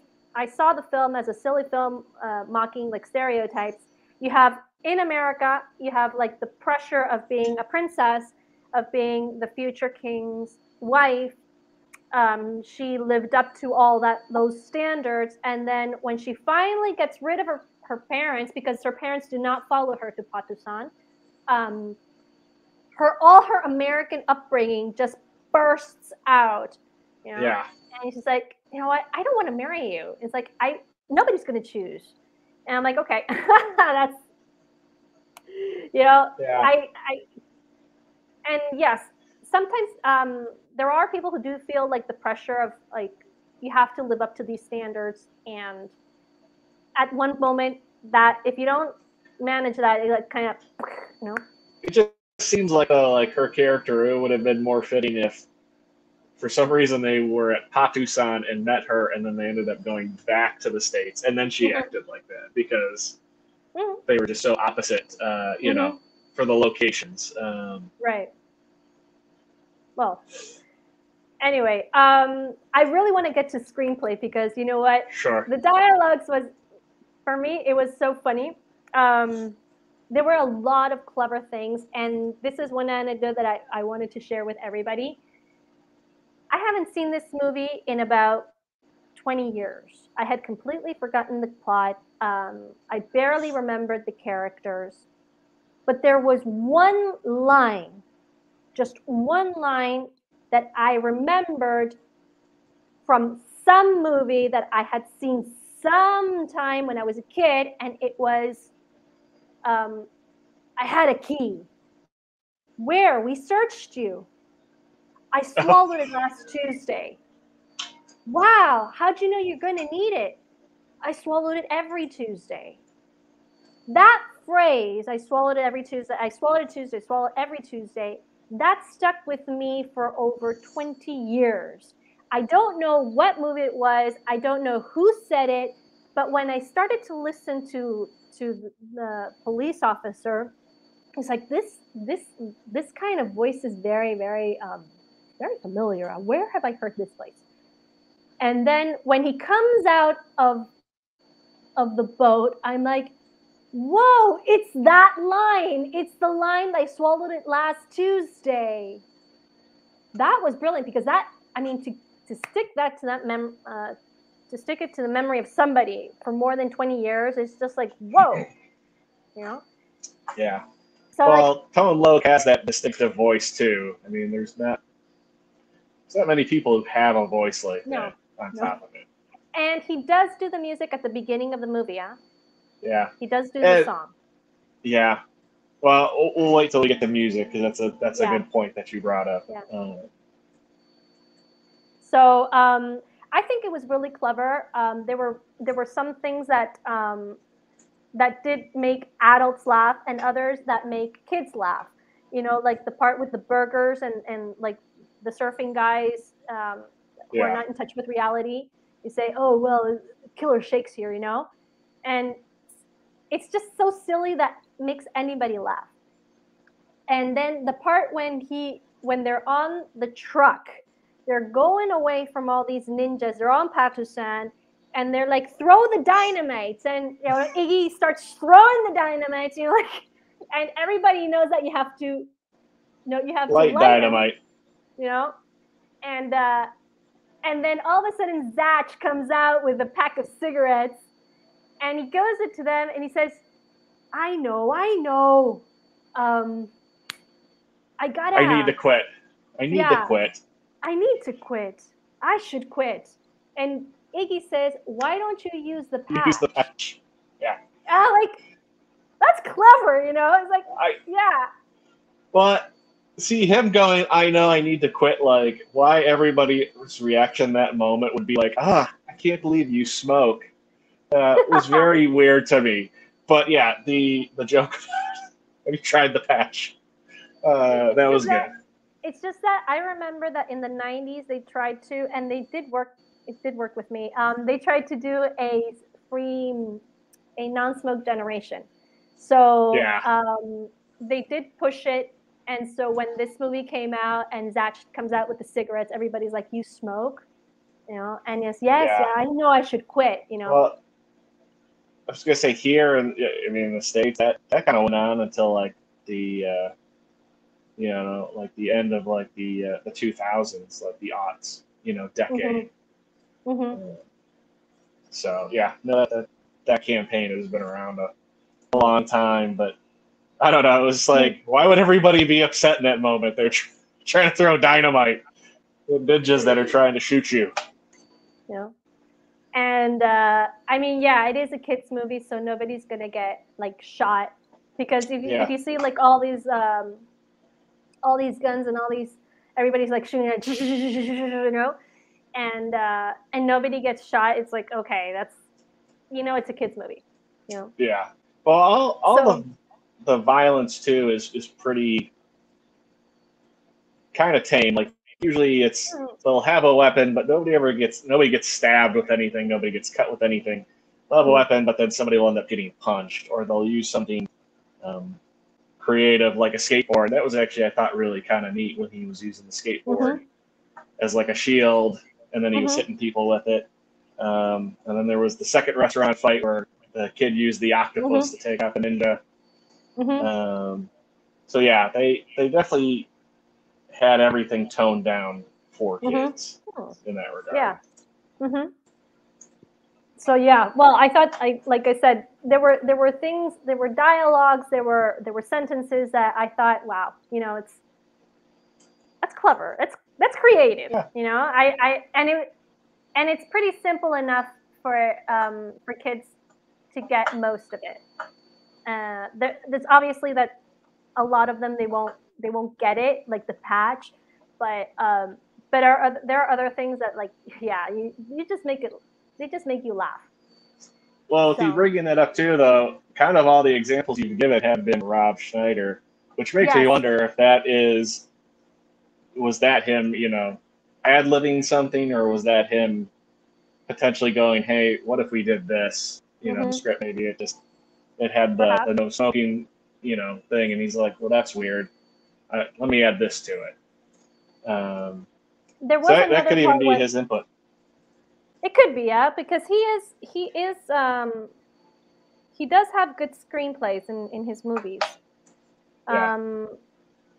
saw the film as a silly film mocking like stereotypes. You have in America, you have like the pressure of being a princess, of being the future king's wife. She lived up to all those standards, and then when she finally gets rid of her parents, because her parents do not follow her to Patusan, all her American upbringing just bursts out, Yeah. and she's like, you know what, I don't want to marry you. It's like, nobody's going to choose. And I'm like, okay. That's, Yeah. and yes, sometimes there are people who do feel like the pressure of like, you have to live up to these standards, and at one moment that if you don't manage that, it like kind of, It just seems like her character, it would have been more fitting if for some reason they were at Patusan and met her, and then they ended up going back to the States, and then she acted like that, because they were just so opposite, for the locations. Right. Well, anyway, I really want to get to screenplay, because you know what? Sure. The dialogues was, for me, it was so funny. there were a lot of clever things. And this is one anecdote that I wanted to share with everybody. I haven't seen this movie in about 20 years. I had completely forgotten the plot. I barely remembered the characters. But there was one line, just one line, that I remembered from some movie that I had seen sometime when I was a kid, and it was, I had a key. Where? We searched you. I swallowed it last Tuesday. Wow, how'd you know you're going to need it? I swallowed it every Tuesday. That phrase, I swallowed it every Tuesday, I swallowed it Tuesday, swallowed every Tuesday, that stuck with me for over 20 years. I don't know what movie it was. I don't know who said it. But when I started to listen to the police officer, it's like this kind of voice is very, very, very familiar. Where have I heard this voice? And then when he comes out of the boat, I'm like, whoa, it's that line. It's the line I swallowed it last Tuesday. That was brilliant because that, I mean, to stick that to that to stick it to the memory of somebody for more than 20 years, it's just like, whoa, you know? Yeah. So well, like, Tone Loc has that distinctive voice too. I mean, there's not many people who have a voice like that on top of it. And he does do the music at the beginning of the movie, yeah? Yeah. He does do the song. Yeah. Well, we'll wait till we get the music because that's a good point that you brought up. Yeah. So I think it was really clever. There were some things that that did make adults laugh and others that make kids laugh. You know, like the part with the burgers and like the surfing guys who are not in touch with reality. You say, oh, well, Killer Shakes here, you know? And it's just so silly that makes anybody laugh. And then the part when they're on the truck, they're going away from all these ninjas. They're on Patusan, and they're like, throw the dynamites. And you know, Iggy starts throwing the dynamites. You know, like, and everybody knows that you have to light dynamite. Them, you know, and then all of a sudden Zach comes out with a pack of cigarettes, and he goes to them and he says, I know. I need to quit. I need to quit. I need to quit. I should quit. And Iggy says, why don't you use the patch? Use the patch. Yeah. Like, that's clever, you know? It's like, yeah. But see him going, I know I need to quit, like, why everybody's reaction that moment would be like, I can't believe you smoke. Was very weird to me. But yeah, the joke, have you tried the patch? That was good. It's just that I remember that in the 90s they tried to, and they did work. It did work with me. They tried to do a non-smoke generation. So they did push it. And so when this movie came out and Zach comes out with the cigarettes, everybody's like, "You smoke?" You know? And yes, I know I should quit. You know. Well, I was gonna say here, and I mean in the States, that kind of went on until like the. Like the end of like the 2000s, like the aughts, decade. Mm-hmm. So yeah, no, that campaign has been around a long time, but I don't know. It was like, why would everybody be upset in that moment? They're trying to throw dynamite with ninjas that are trying to shoot you. Yeah. And I mean, yeah, it is a kids movie, so nobody's gonna get like shot because if you see like all these guns and everybody's like shooting at, you know, and nobody gets shot. It's like, okay, that's, it's a kids movie, you know. Yeah. Well, all the violence too is pretty kind of tame. Like usually they'll have a weapon, but nobody gets stabbed with anything. Nobody gets cut with anything. They'll have a weapon, but then somebody will end up getting punched, or they'll use something creative like a skateboard. That was actually, I thought, really kind of neat when he was using the skateboard as like a shield, and then he was hitting people with it. And then there was the second restaurant fight where the kid used the octopus to take out the ninja. Mm-hmm. So yeah, they definitely had everything toned down for kids in that regard. Yeah. Mm-hmm. So yeah, well, I thought, like I said, there were things, there were dialogues, there were sentences that I thought, wow, that's clever, that's creative, Yeah. and it's pretty simple enough for kids to get most of it. There's obviously that a lot of them they won't get it, like the patch, but there are other things that, like, yeah, you just make it, they just make you laugh. Well, with you So bringing that up too, though, kind of all the examples you've given have been Rob Schneider, which makes me yes. wonder if was that him, ad-libbing something, or was that him potentially going, hey, what if we did this? The script, maybe it had the no smoking, thing, and he's like, well, that's weird. Let me add this to it. There was So another that could even part be where his input. it could be, yeah, because he does have good screenplays in his movies. Yeah.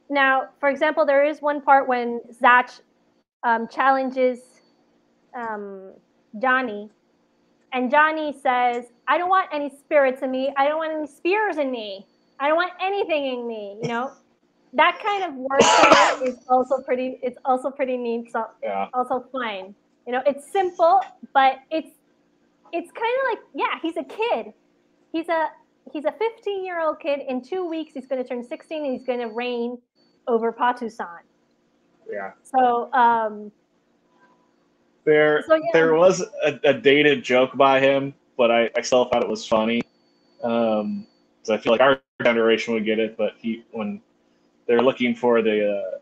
Now, for example, there is one part when Zach challenges Johnny, and Johnny says, "I don't want any spirits in me. I don't want any spears in me. I don't want anything in me." That kind of wordplay is also pretty. It's also pretty neat. So Yeah. also fine. It's simple, but it's kind of like, yeah, he's a kid. He's a 15-year-old kid. In 2 weeks, he's going to turn 16, and he's going to reign over Patu-san. Yeah. So There yeah. was a dated joke by him, but I still thought it was funny. So I feel like our generation would get it, but when they're looking for the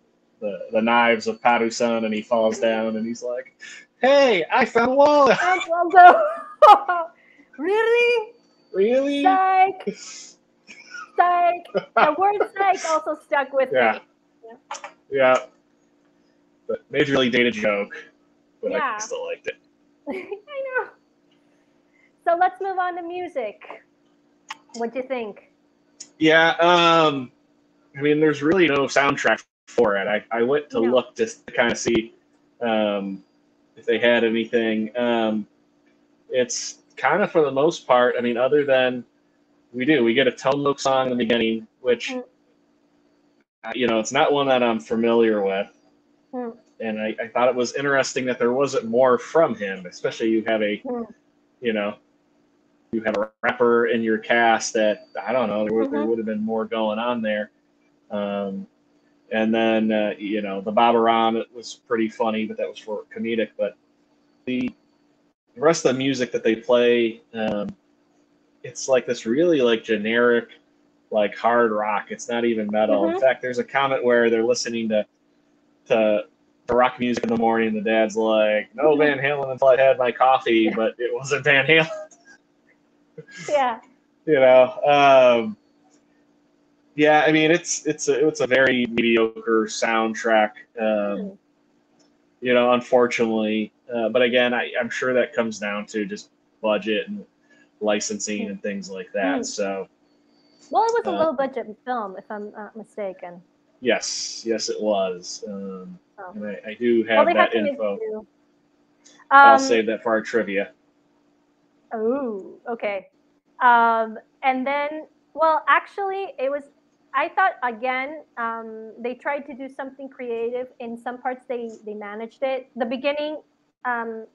knives of Patu-san, and he falls down, and he's like, "Hey, I found Waldo." Really? Really? Psych. The word psych also stuck with me. Yeah. But majorly dated joke, but Yeah. I still liked it. I know. So let's move on to music. What do you think? Yeah, I mean, there's really no soundtrack for it. I went to look just to kind of see if they had anything. It's kind of, for the most part, I mean, other than we get a Tone Loc song in the beginning, which, it's not one that I'm familiar with. And I thought it was interesting that there wasn't more from him, especially you have a rapper in your cast that, I don't know, there would have been more going on there. And then, the Babaran, it was pretty funny, but that was for comedic. But the rest of the music that they play, it's like this really like generic, like hard rock. It's not even metal. In fact, there's a comment where they're listening to rock music in the morning, and the dad's like, "No Van Halen until I had my coffee," but it wasn't Van Halen. Yeah. Yeah, I mean, it's a very mediocre soundtrack, unfortunately. But again, I'm sure that comes down to just budget and licensing and things like that. So, well, it was a low budget film, if I'm not mistaken. Yes, it was. And I do have that info. I'll save that for our trivia. Oh, okay. And then, well, actually, I thought, again, they tried to do something creative. In some parts, they managed it. The beginning of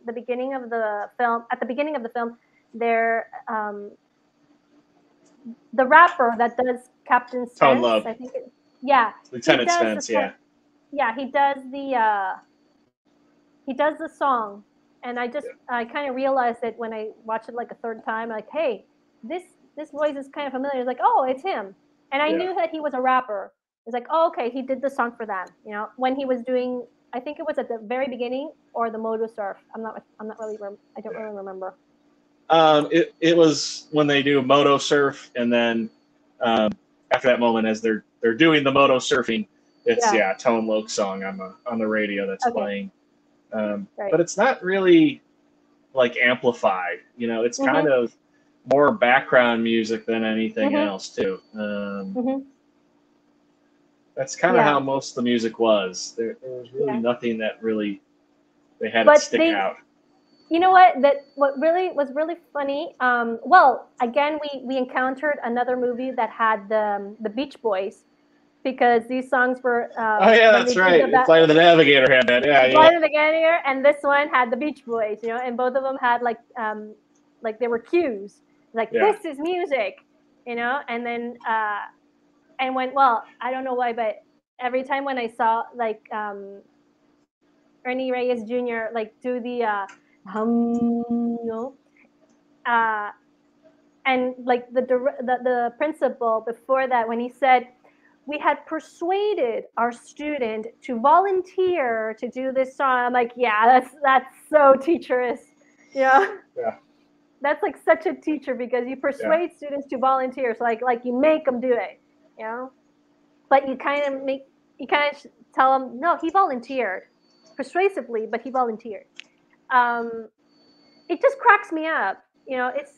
the film, at the beginning of the film, the rapper that does Captain Spence, I think Lieutenant Spence, yeah. Yeah, he does the song, and I kind of realized it when I watched it like a third time, like, hey, this voice is kind of familiar. It's like, oh, it's him. And I knew that he was a rapper. It's like, oh, okay, he did the song for them. When he was doing, I think it was at the very beginning, or the Moto Surf. I don't really remember. It was when they do Moto Surf, and then after that moment, as they're doing the Moto Surfing, it's Tone Loc song on the radio that's playing. But it's not really like amplified. It's kind of more background music than anything Mhm. else too. Mhm. That's kind of Yeah. how most of the music was. There was really Yeah. nothing that really they had it But stick out. you know what? What really was really funny. Well, again, we encountered another movie that had the Beach Boys because these songs were Oh yeah, when they that's did right. Flight of the Navigator had that. Yeah, yeah. Flight of the Navigator, and this one had the Beach Boys. You know, and both of them had like they were cues, like Yeah. this is music. You know, and then and when well, I don't know why, but every time when I saw like Ernie Reyes Jr. like do the you know, uh, and like the principal before that when he said we had persuaded our student to volunteer to do this song. I'm like, yeah, that's so teacherish, you know. Yeah. That's like such a teacher because you persuade students to volunteer. So like you make them do it, you know. But you kind of tell them no, he volunteered persuasively, but he volunteered. Um, it just cracks me up, you know. It's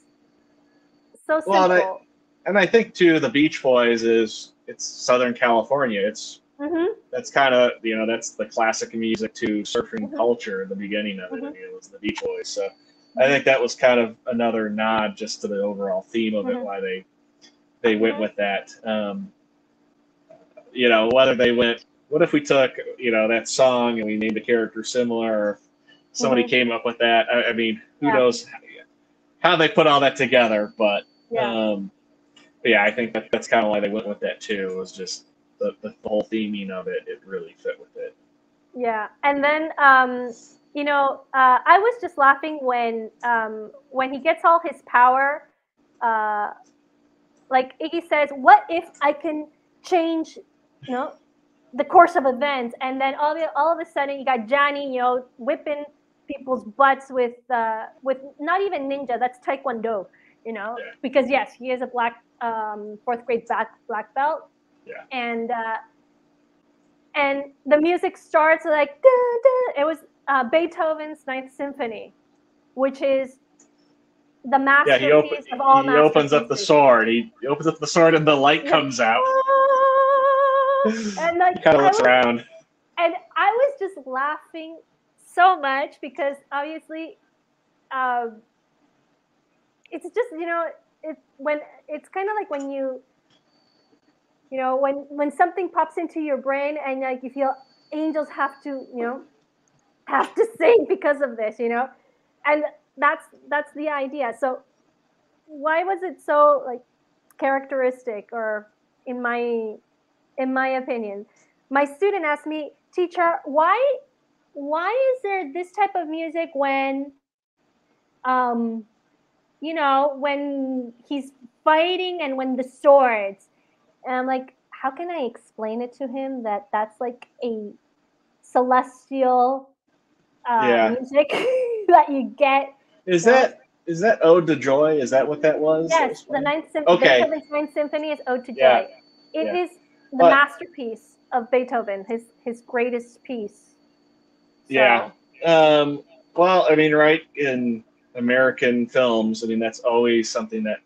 so Well, simple. and I think too, the Beach Boys it's Southern California. Mm-hmm. That's kind of that's the classic music to surfing Mm-hmm. culture. The beginning of it, I Mm-hmm. mean, it was the Beach Boys. So I think that was kind of another nod just to the overall theme of it. Mm-hmm. Why they went Mm-hmm. with that. Whether they went, what if we took that song and we named the character similar, or somebody Mm-hmm. came up with that. I mean, who Yeah. knows how they put all that together, but. Yeah. Yeah, I think that's kind of why they went with that too. It was just the whole theming of it. It really fit with it. Yeah. And then I was just laughing when he gets all his power. Uh, like Iggy says, "What if I can change, the course of events?" And then all of a sudden, you got Johnny, whipping people's butts with not even ninja. That's Taekwondo, Yeah, because yes, he is a fourth grade black belt, yeah, and the music starts like it was Beethoven's Ninth Symphony, which is the yeah. masterpiece of all He opens up the masterpieces. sword. He opens up the sword, and the light Yeah. comes out. And like He kind of looks around. I was just laughing so much because obviously, um, it's just it's kind of like when when something pops into your brain and like you feel angels have to sing because of this, and that's the idea. So why was it so like characteristic, or in my opinion, my student asked me, teacher, why is there this type of music um when he's fighting and when the swords, and I'm like, how can I explain it to him that that's like a celestial Yeah. music that you get, Is you know that Ode to Joy? Is that what that was? That yes, was the playing? Okay. Beethoven's Ninth Symphony is Ode to Yeah. Joy. It Yeah. is the But masterpiece of Beethoven, his greatest piece. yeah. So Well, I mean, right in American films, I mean, that's always something that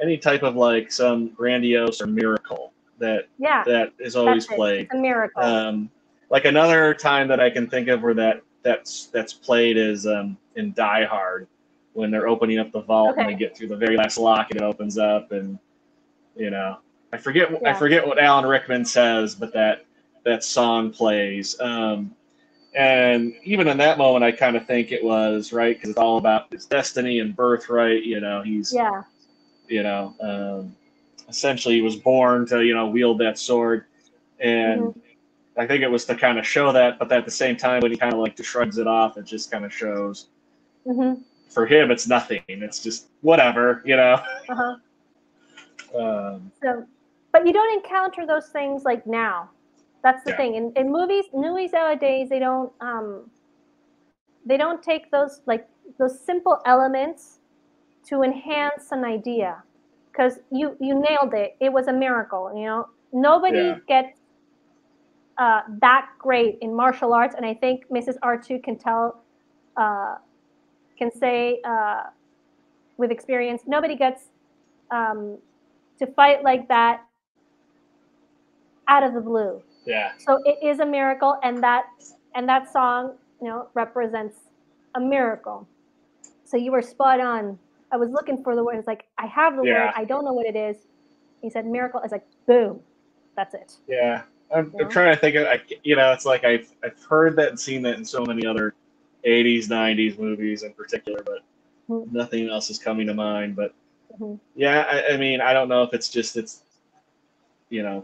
any type of like some grandiose or miracle that yeah, that is that's always it. played. It's a miracle. Like another time that I can think of where that's played is in Die Hard when they're opening up the vault and they Okay. get through the very last lock and it opens up and I Yeah. forget what Alan Rickman says, but that song plays. And even in that moment, I kind of think it was right because it's all about his destiny and birthright. He's Yeah. essentially he was born to wield that sword, and Hmm. I think it was to kind of show that. But at the same time, when he kind of like just shrugs it off, it just kind of shows Hmm. for him it's nothing. It's just whatever. Uh-huh. Um, So, but you don't encounter those things like now. That's the yeah, thing. In movies nowadays, they don't take those simple elements to enhance an idea, because you nailed it. It was a miracle. yeah, Nobody gets that great in martial arts, and I think Mrs. R2 uh, can say with experience, nobody gets to fight like that out of the blue. Yeah. So it is a miracle, and that song, represents a miracle. So you were spot on. I was looking for the word. It's like, I have the word. I don't know what it is. He said miracle. It's like, boom, that's it. Yeah. I'm trying to think of, it's like I've heard that and seen that in so many other 80s, 90s movies in particular, but nothing else is coming to mind. But yeah, I mean, I don't know if it's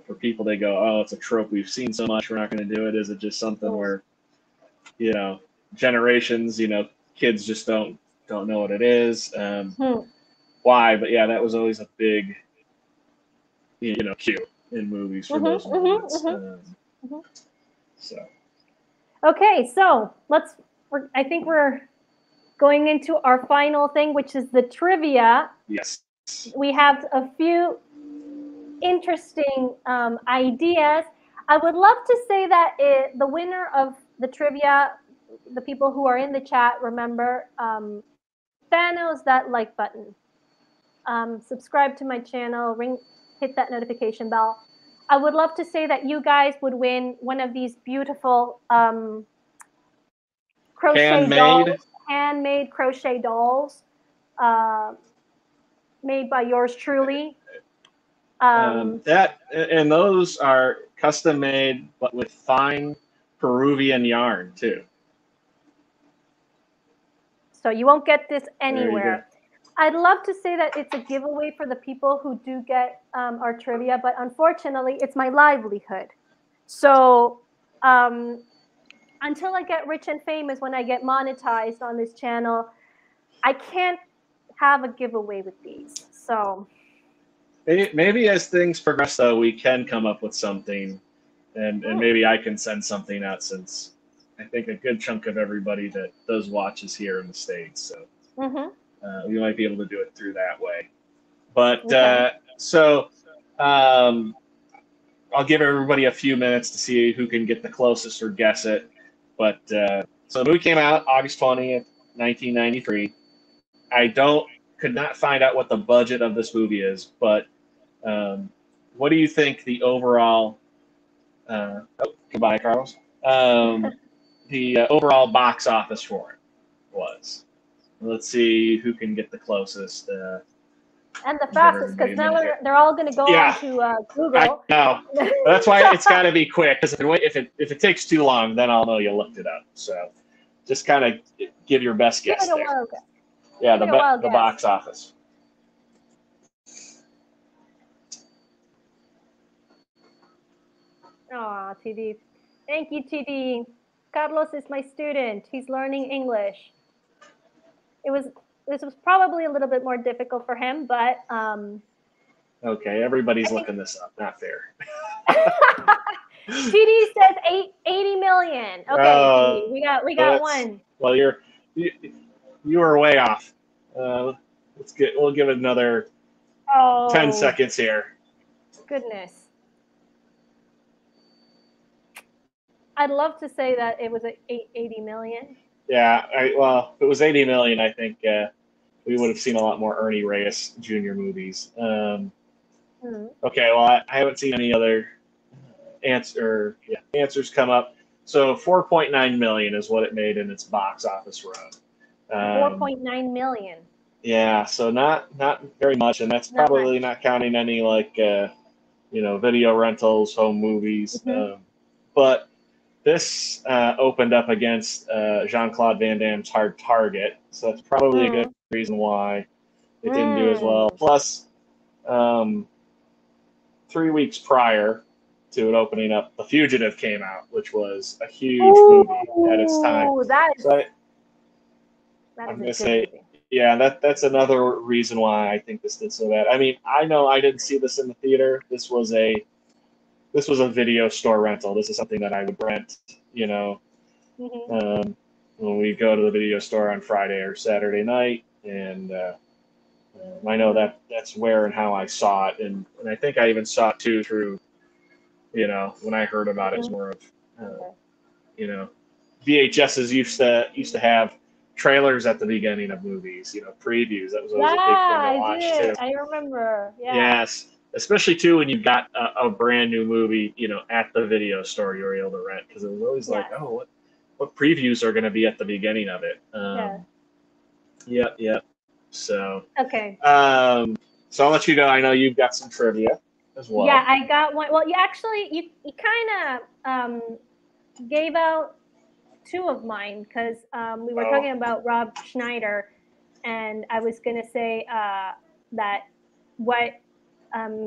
for people, they go, oh, it's a trope we've seen so much, we're not going to do it. Is it just something where, generations, kids just don't know what it is? Why? But yeah, that was always a big, cue in movies for those moments. So. Okay, so I think we're going into our final thing, which is the trivia. Yes. We have a few interesting ideas. I would love to say that the winner of the trivia, the people who are in the chat, remember, Thanos that like button. Subscribe to my channel, hit that notification bell. I would love to say that you guys would win one of these beautiful handmade crochet dolls, made by yours truly. And those are custom made, but with fine Peruvian yarn too. So you won't get this anywhere. I'd love to say that it's a giveaway for the people who do get our trivia, but unfortunately, it's my livelihood. So until I get rich and famous, when I get monetized on this channel, I can't have a giveaway with these. So maybe as things progress, though, we can come up with something, and maybe I can send something out, since I think a good chunk of everybody that does watch is here in the States. So. We might be able to do it through that way. But I'll give everybody a few minutes to see who can get the closest or guess it. But so the movie came out August 20th, 1993. Could not find out what the budget of this movie is, but what do you think the overall goodbye, Carlos. The overall box office for it was? Let's see who can get the closest. And the fastest, because now they're all going to go on to Google. No, that's why it's got to be quick. Because if it takes too long, then I'll know you looked it up. So just kind of give your best guess there. Yeah, the box office. Oh, TD. Thank you, TD. Carlos is my student. He's learning English. This was probably a little bit more difficult for him, but okay, everybody's looking this up. Not fair. TD says 80 million. Okay, TD, we got one. Well, you were way off. We'll give it another 10 seconds here. Goodness. I'd love to say that it was 80 million. Yeah, if it was 80 million, I think we would have seen a lot more Ernie Reyes Jr. movies. Okay, well, I haven't seen any other answers come up. So 4.9 million is what it made in its box office run. 4.9 million. Yeah, so not very much, and that's probably not counting any video rentals, home movies. But this opened up against Jean-Claude Van Damme's Hard Target, so that's probably a good reason why it didn't do as well. Plus, 3 weeks prior to it opening up, The Fugitive came out, which was a huge movie at its time. I'm going to say, that's another reason why I think this did so bad. I mean, I know I didn't see this in the theater. This was a video store rental. This is something that I would rent, when we go to the video store on Friday or Saturday night. And I know that's where and how I saw it. And I think I even saw it too through, when I heard about it, it was more of, VHSs used to have trailers at the beginning of movies, previews. That was always Yeah, a big thing to I watch did. too. I remember. Yeah. Yes, especially too when you got a brand new movie, at the video store you were able to rent, because it was always like, Yes. oh, what previews are going to be at the beginning of it. Yeah. Yep. So, Okay. so I'll let you go. I know you've got some trivia as well. Yeah, I got one. Well, you kind of gave out two of mine because we were talking about Rob Schneider, and I was gonna say that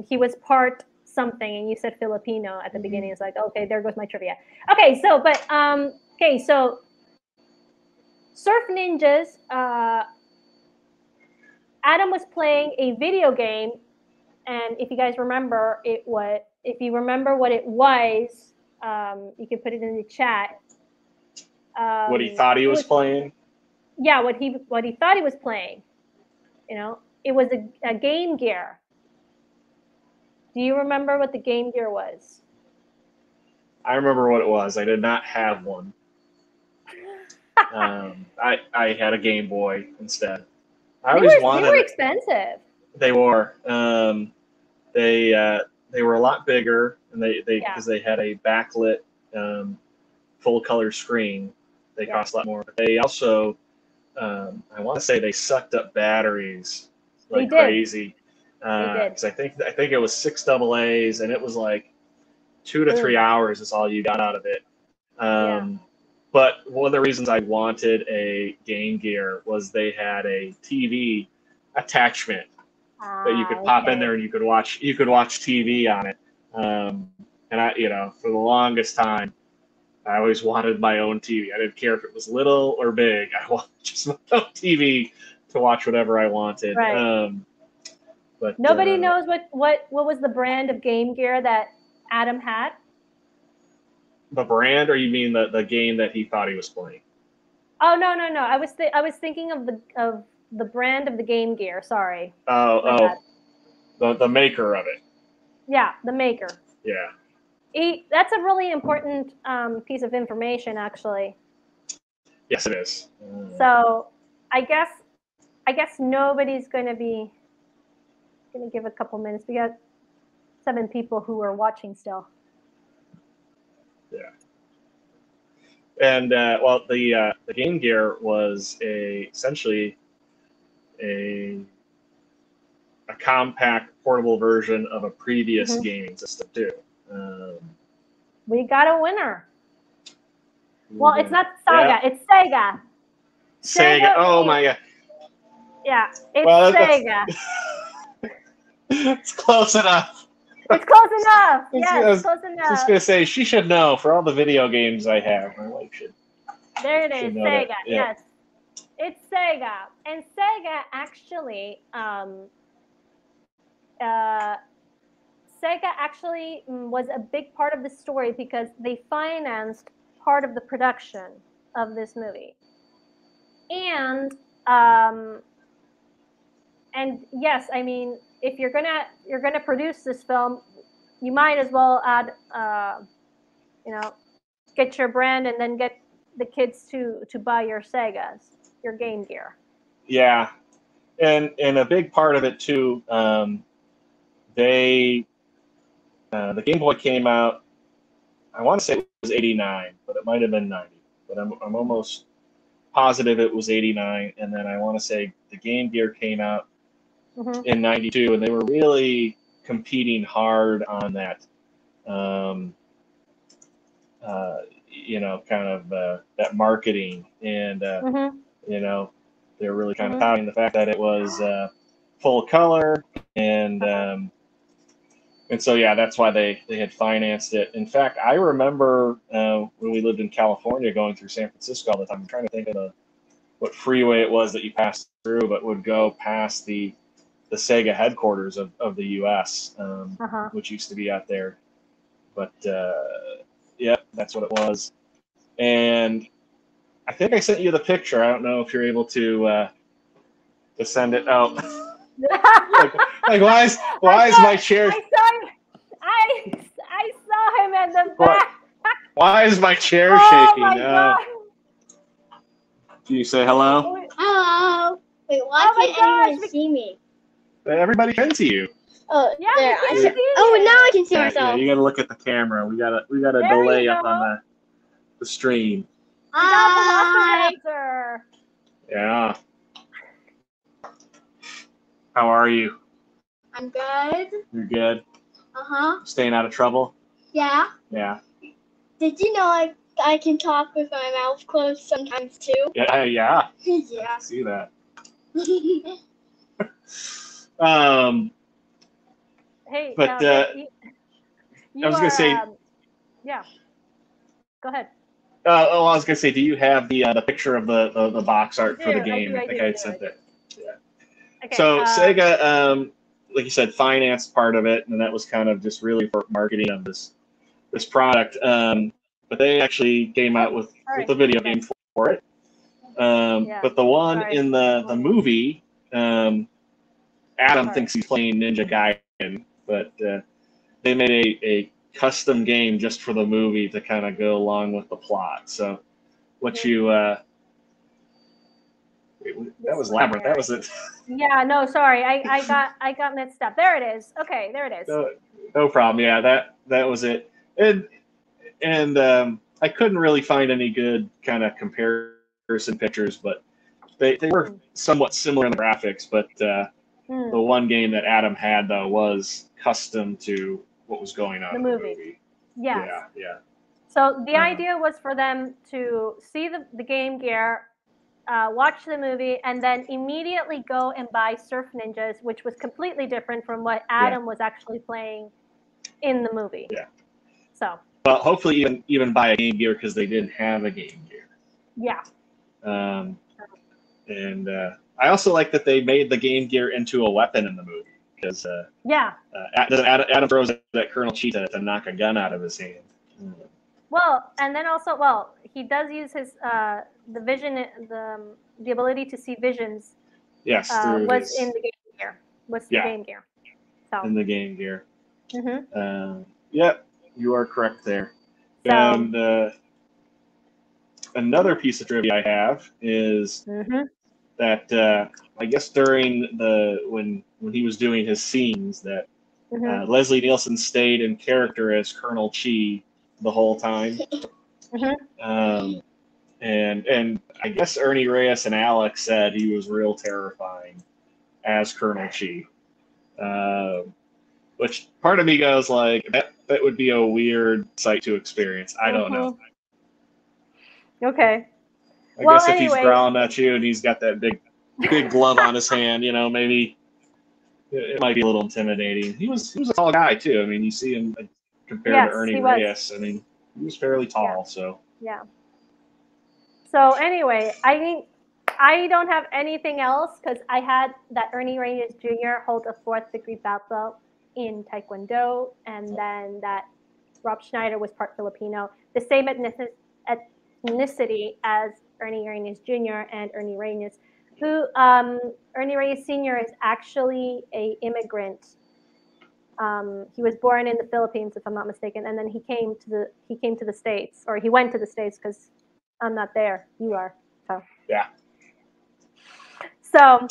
he was part something, and you said Filipino at the beginning. It's like, okay, there goes my trivia. Okay, so so Surf Ninjas. Adam was playing a video game, and if you guys remember, if you remember what it was, you can put it in the chat. What he thought he was playing? Yeah, what he thought he was playing. It was a Game Gear. Do you remember what the Game Gear was? I remember what it was. I did not have one. I had a Game Boy instead. They were expensive. They were. They were a lot bigger, and because they had a backlit full color screen. They cost a lot more. But they also, I want to say, they sucked up batteries like crazy. Because I think it was 6 AA's, and it was like 2 to 3 hours is all you got out of it. But one of the reasons I wanted a Game Gear was they had a TV attachment that you could pop in there, and you could watch TV on it. And I, for the longest time, I always wanted my own TV. I didn't care if it was little or big. I wanted just my own TV to watch whatever I wanted. Right. But nobody knows what was the brand of Game Gear that Adam had. The brand, or you mean the game that he thought he was playing? Oh no! I was thinking of the brand of the Game Gear. Sorry. The maker of it. Yeah, the maker. Yeah. That's a really important piece of information, actually. Yes, it is. So, I guess nobody's going to give a couple minutes. We got 7 people who are watching still. Yeah. And well, the Game Gear was essentially a compact portable version of a previous gaming system too. We got a winner. Well, it's not Saga, it's Sega. Sega. Oh my god. Yeah, it's Sega. It's close enough. It's close enough. Yeah, it's close enough. I was gonna say, she should know for all the video games I have. My wife should. There it is, Sega. Yeah. Yes, it's Sega, and Sega actually, Sega actually was a big part of the story because they financed part of the production of this movie, and yes, I mean, if you're gonna produce this film, you might as well add, get your brand and then get the kids to buy your Segas, your Game Gear. Yeah, and a big part of it too. The Game Boy came out, I want to say it was 89, but it might have been 90. But I'm almost positive it was 89. And then I want to say the Game Gear came out in 92, and they were really competing hard on that, that marketing. And, they were really kind of touting the fact that it was full color, and so, yeah, that's why they had financed it. In fact, I remember when we lived in California going through San Francisco all the time. I'm trying to think of what freeway it was that you passed through, but would go past the Sega headquarters of the U.S., which used to be out there. But, yeah, that's what it was. And I think I sent you the picture. I don't know if you're able to send it out. like why is my chair? I saw him at the back. Why is my chair shaking? My God. Can you say hello? Hello. Wait, why Oh my can't gosh, anyone see me? Everybody can see you. Oh, Yeah, there. we I can see. see Oh, you. now I can see Yeah, myself. you gotta look at the camera. We got a There delay you up go. on the stream. We got Hi. Velociraptor. Yeah. How are you? I'm good. You're good? Uh-huh. Staying out of trouble? Yeah. Yeah. Did you know I can talk with my mouth closed sometimes too? Yeah, yeah. Yeah. I see that. Um, Hey, But, you I was gonna say- yeah. Go ahead. I was gonna say, do you have the picture of the box art for the I game? do, I think I had sent that. Okay, So Sega, like you said, financed part of it, and that was kind of just really for marketing of this product. But they actually came out with a video game for it. Yeah, But the one sorry. in the movie, Adam Sorry. thinks he's playing Ninja Gaiden, but they made a custom game just for the movie to kind of go along with the plot. So what you that was Labyrinth. That was it. Yeah, no, sorry. I got mixed up. There it is. Okay, there it is. No problem. Yeah, that was it. And I couldn't really find any good kind of comparison pictures, but they were somewhat similar in the graphics. But the one game that Adam had though was custom to what was going on The in movie. the movie. Yes. Yeah. So the idea was for them to see the Game Gear, watch the movie, and then immediately go and buy Surf Ninjas, which was completely different from what Adam was actually playing in the movie. Yeah. So. Well, hopefully even buy a Game Gear because they didn't have a Game Gear. Yeah. And I also like that they made the Game Gear into a weapon in the movie because Adam throws that Colonel Cheetah to knock a gun out of his hand. Well, and then also, he does use his the vision, the ability to see visions. Yes, was in the Game Gear. The Game Gear. So. In the Game Gear. Mm-hmm. Yep, you are correct there. So, and another piece of trivia I have is that I guess during when he was doing his scenes that Leslie Nielsen stayed in character as Colonel Chi the whole time. And I guess Ernie Reyes and Alex said he was real terrifying as Colonel Chi. Which part of me goes like, that would be a weird sight to experience. I don't know. Okay. I guess if he's growling at you and he's got that big glove on his hand, maybe it might be a little intimidating. He was a tall guy too. I mean, you see him compared to Ernie Reyes. I mean, he was fairly tall. So yeah. So anyway, I don't have anything else because I had that Ernie Reyes Jr. hold a 4th degree black belt in Taekwondo, and then that Rob Schneider was part Filipino, the same ethnicity as Ernie Reyes Jr. and Ernie Reyes, who Ernie Reyes Sr. is actually a immigrant. He was born in the Philippines, if I'm not mistaken, and then he came to the States, or he went to the States because I'm not there. You are. So yeah. So,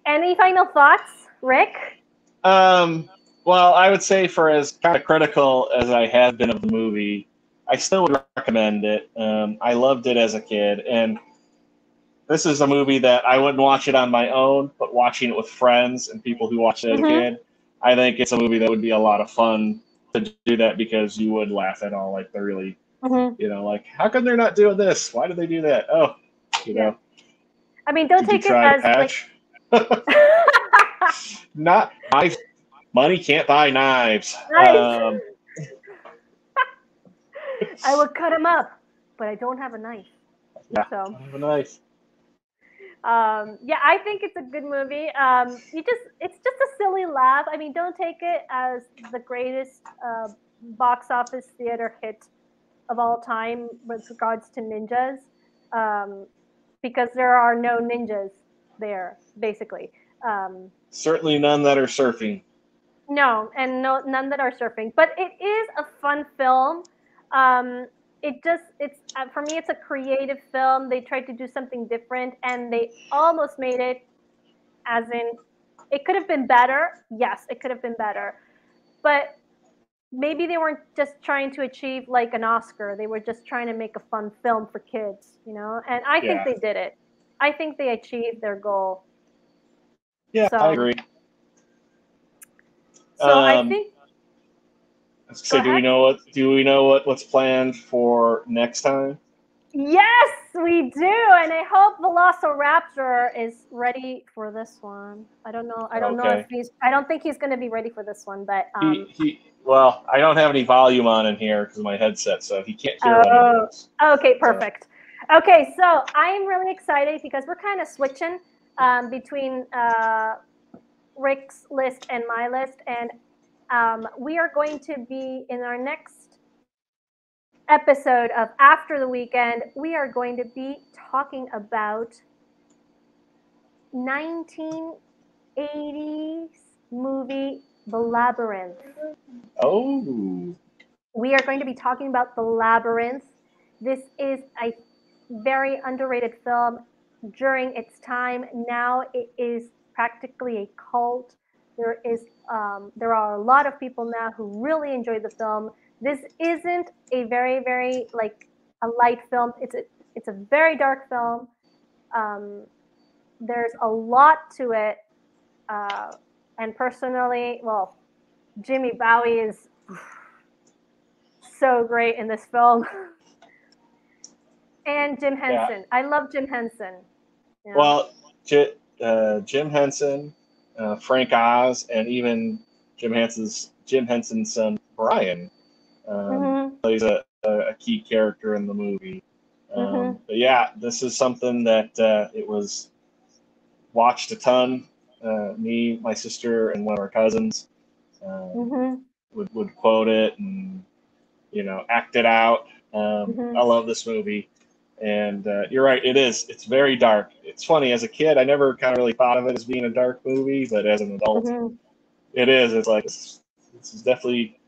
any final thoughts, Rick? Well, I would say for as kind of critical as I have been of the movie, I still would recommend it. I loved it as a kid, and this is a movie that I wouldn't watch it on my own, but watching it with friends and people who watched it as a kid, I think it's a movie that would be a lot of fun to do that because you would laugh at all, like they're really, like, how come they're not doing this? Why did they do that? Oh, know. I mean, don't take it as patch? Like. Not knives. Money can't buy knives. I would cut them up, but I don't have a knife. Yeah, so. I don't have a knife. I think it's a good movie. It's just a silly laugh. I mean, don't take it as the greatest box office theater hit of all time with regards to ninjas, because there are no ninjas there, basically. Certainly none that are surfing. No, and none that are surfing. But it is a fun film. it's for me, it's a creative film. They tried to do something different, and they almost made it. As in, it could have been better. Yes, it could have been better, but maybe they weren't just trying to achieve like an Oscar. They were just trying to make a fun film for kids, you know. And I think Yeah. they did it. I think they achieved their goal. Yeah, So, I agree. So I think. So do we know what's planned for next time? Yes, we do, and I hope Velociraptor is ready for this one. I don't know. I don't know if he's. I don't think he's going to be ready for this one, but well, I don't have any volume on in here because of my headset, so he can't hear what it is. Okay, perfect. So. Okay, so I'm really excited because we're kind of switching between Rick's list and my list, and we are going to be in our next episode of After the Weekend. We are going to be talking about 1980s movie The Labyrinth. Oh. We are going to be talking about The Labyrinth. This is a very underrated film during its time. Now it is practically a cult. There are a lot of people now who really enjoy the film. This isn't a very, very like a light film. It's a very dark film. There's a lot to it. And personally, well, Jimmy Bowie is so great in this film. And Jim Henson. Yeah. I love Jim Henson. Yeah. Well, Jim Henson, Frank Oz, and even Jim Henson's son, Brian, plays a key character in the movie. But yeah, this is something that it was watched a ton. Me, my sister, and one of our cousins would quote it and act it out. I love this movie, and you're right. It's very dark. It's funny, as a kid, I never kind of really thought of it as being a dark movie, but as an adult, it is. It's like this is definitely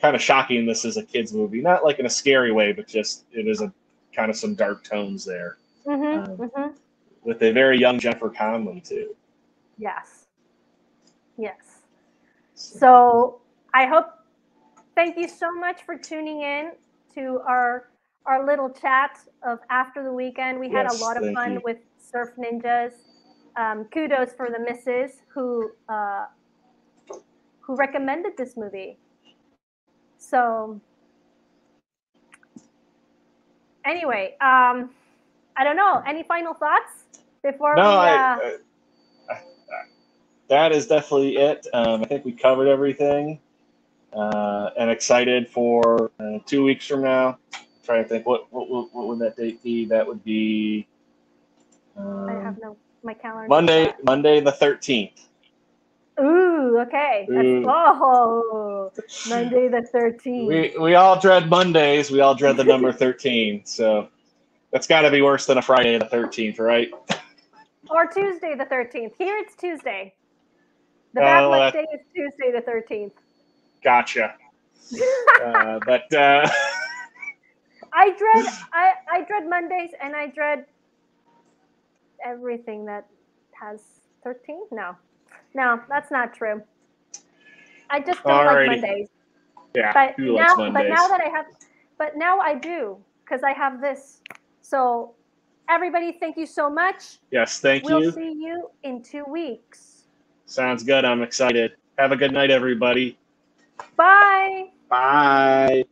kind of shocking. This is a kids movie, not like in a scary way, but just it is a kind of some dark tones there, with a very young Jennifer Connelly too. Yes. So I hope. Thank you so much for tuning in to our little chat of After the Weekend. We had a lot of fun with Surf Ninjas. Kudos for the missus who recommended this movie. So anyway, I don't know. Any final thoughts before we? That is definitely it. I think we covered everything. And excited for 2 weeks from now. I'm trying to think what would that date be? That would be I have my calendar. Monday the 13th. Ooh, okay. Monday the 13th. We all dread Mondays. We all dread the number 13. So that's got to be worse than a Friday the 13th, right? Or Tuesday the 13th. Here it's Tuesday. The bad luck day is Tuesday the 13th. Gotcha. But I dread Mondays, and I dread everything that has 13. No, that's not true. I just don't like Mondays. Yeah, but now I do, because I have this. So everybody, thank you so much. Yes, thank you. We'll see you in 2 weeks. Sounds good. I'm excited. Have a good night, everybody. Bye. Bye.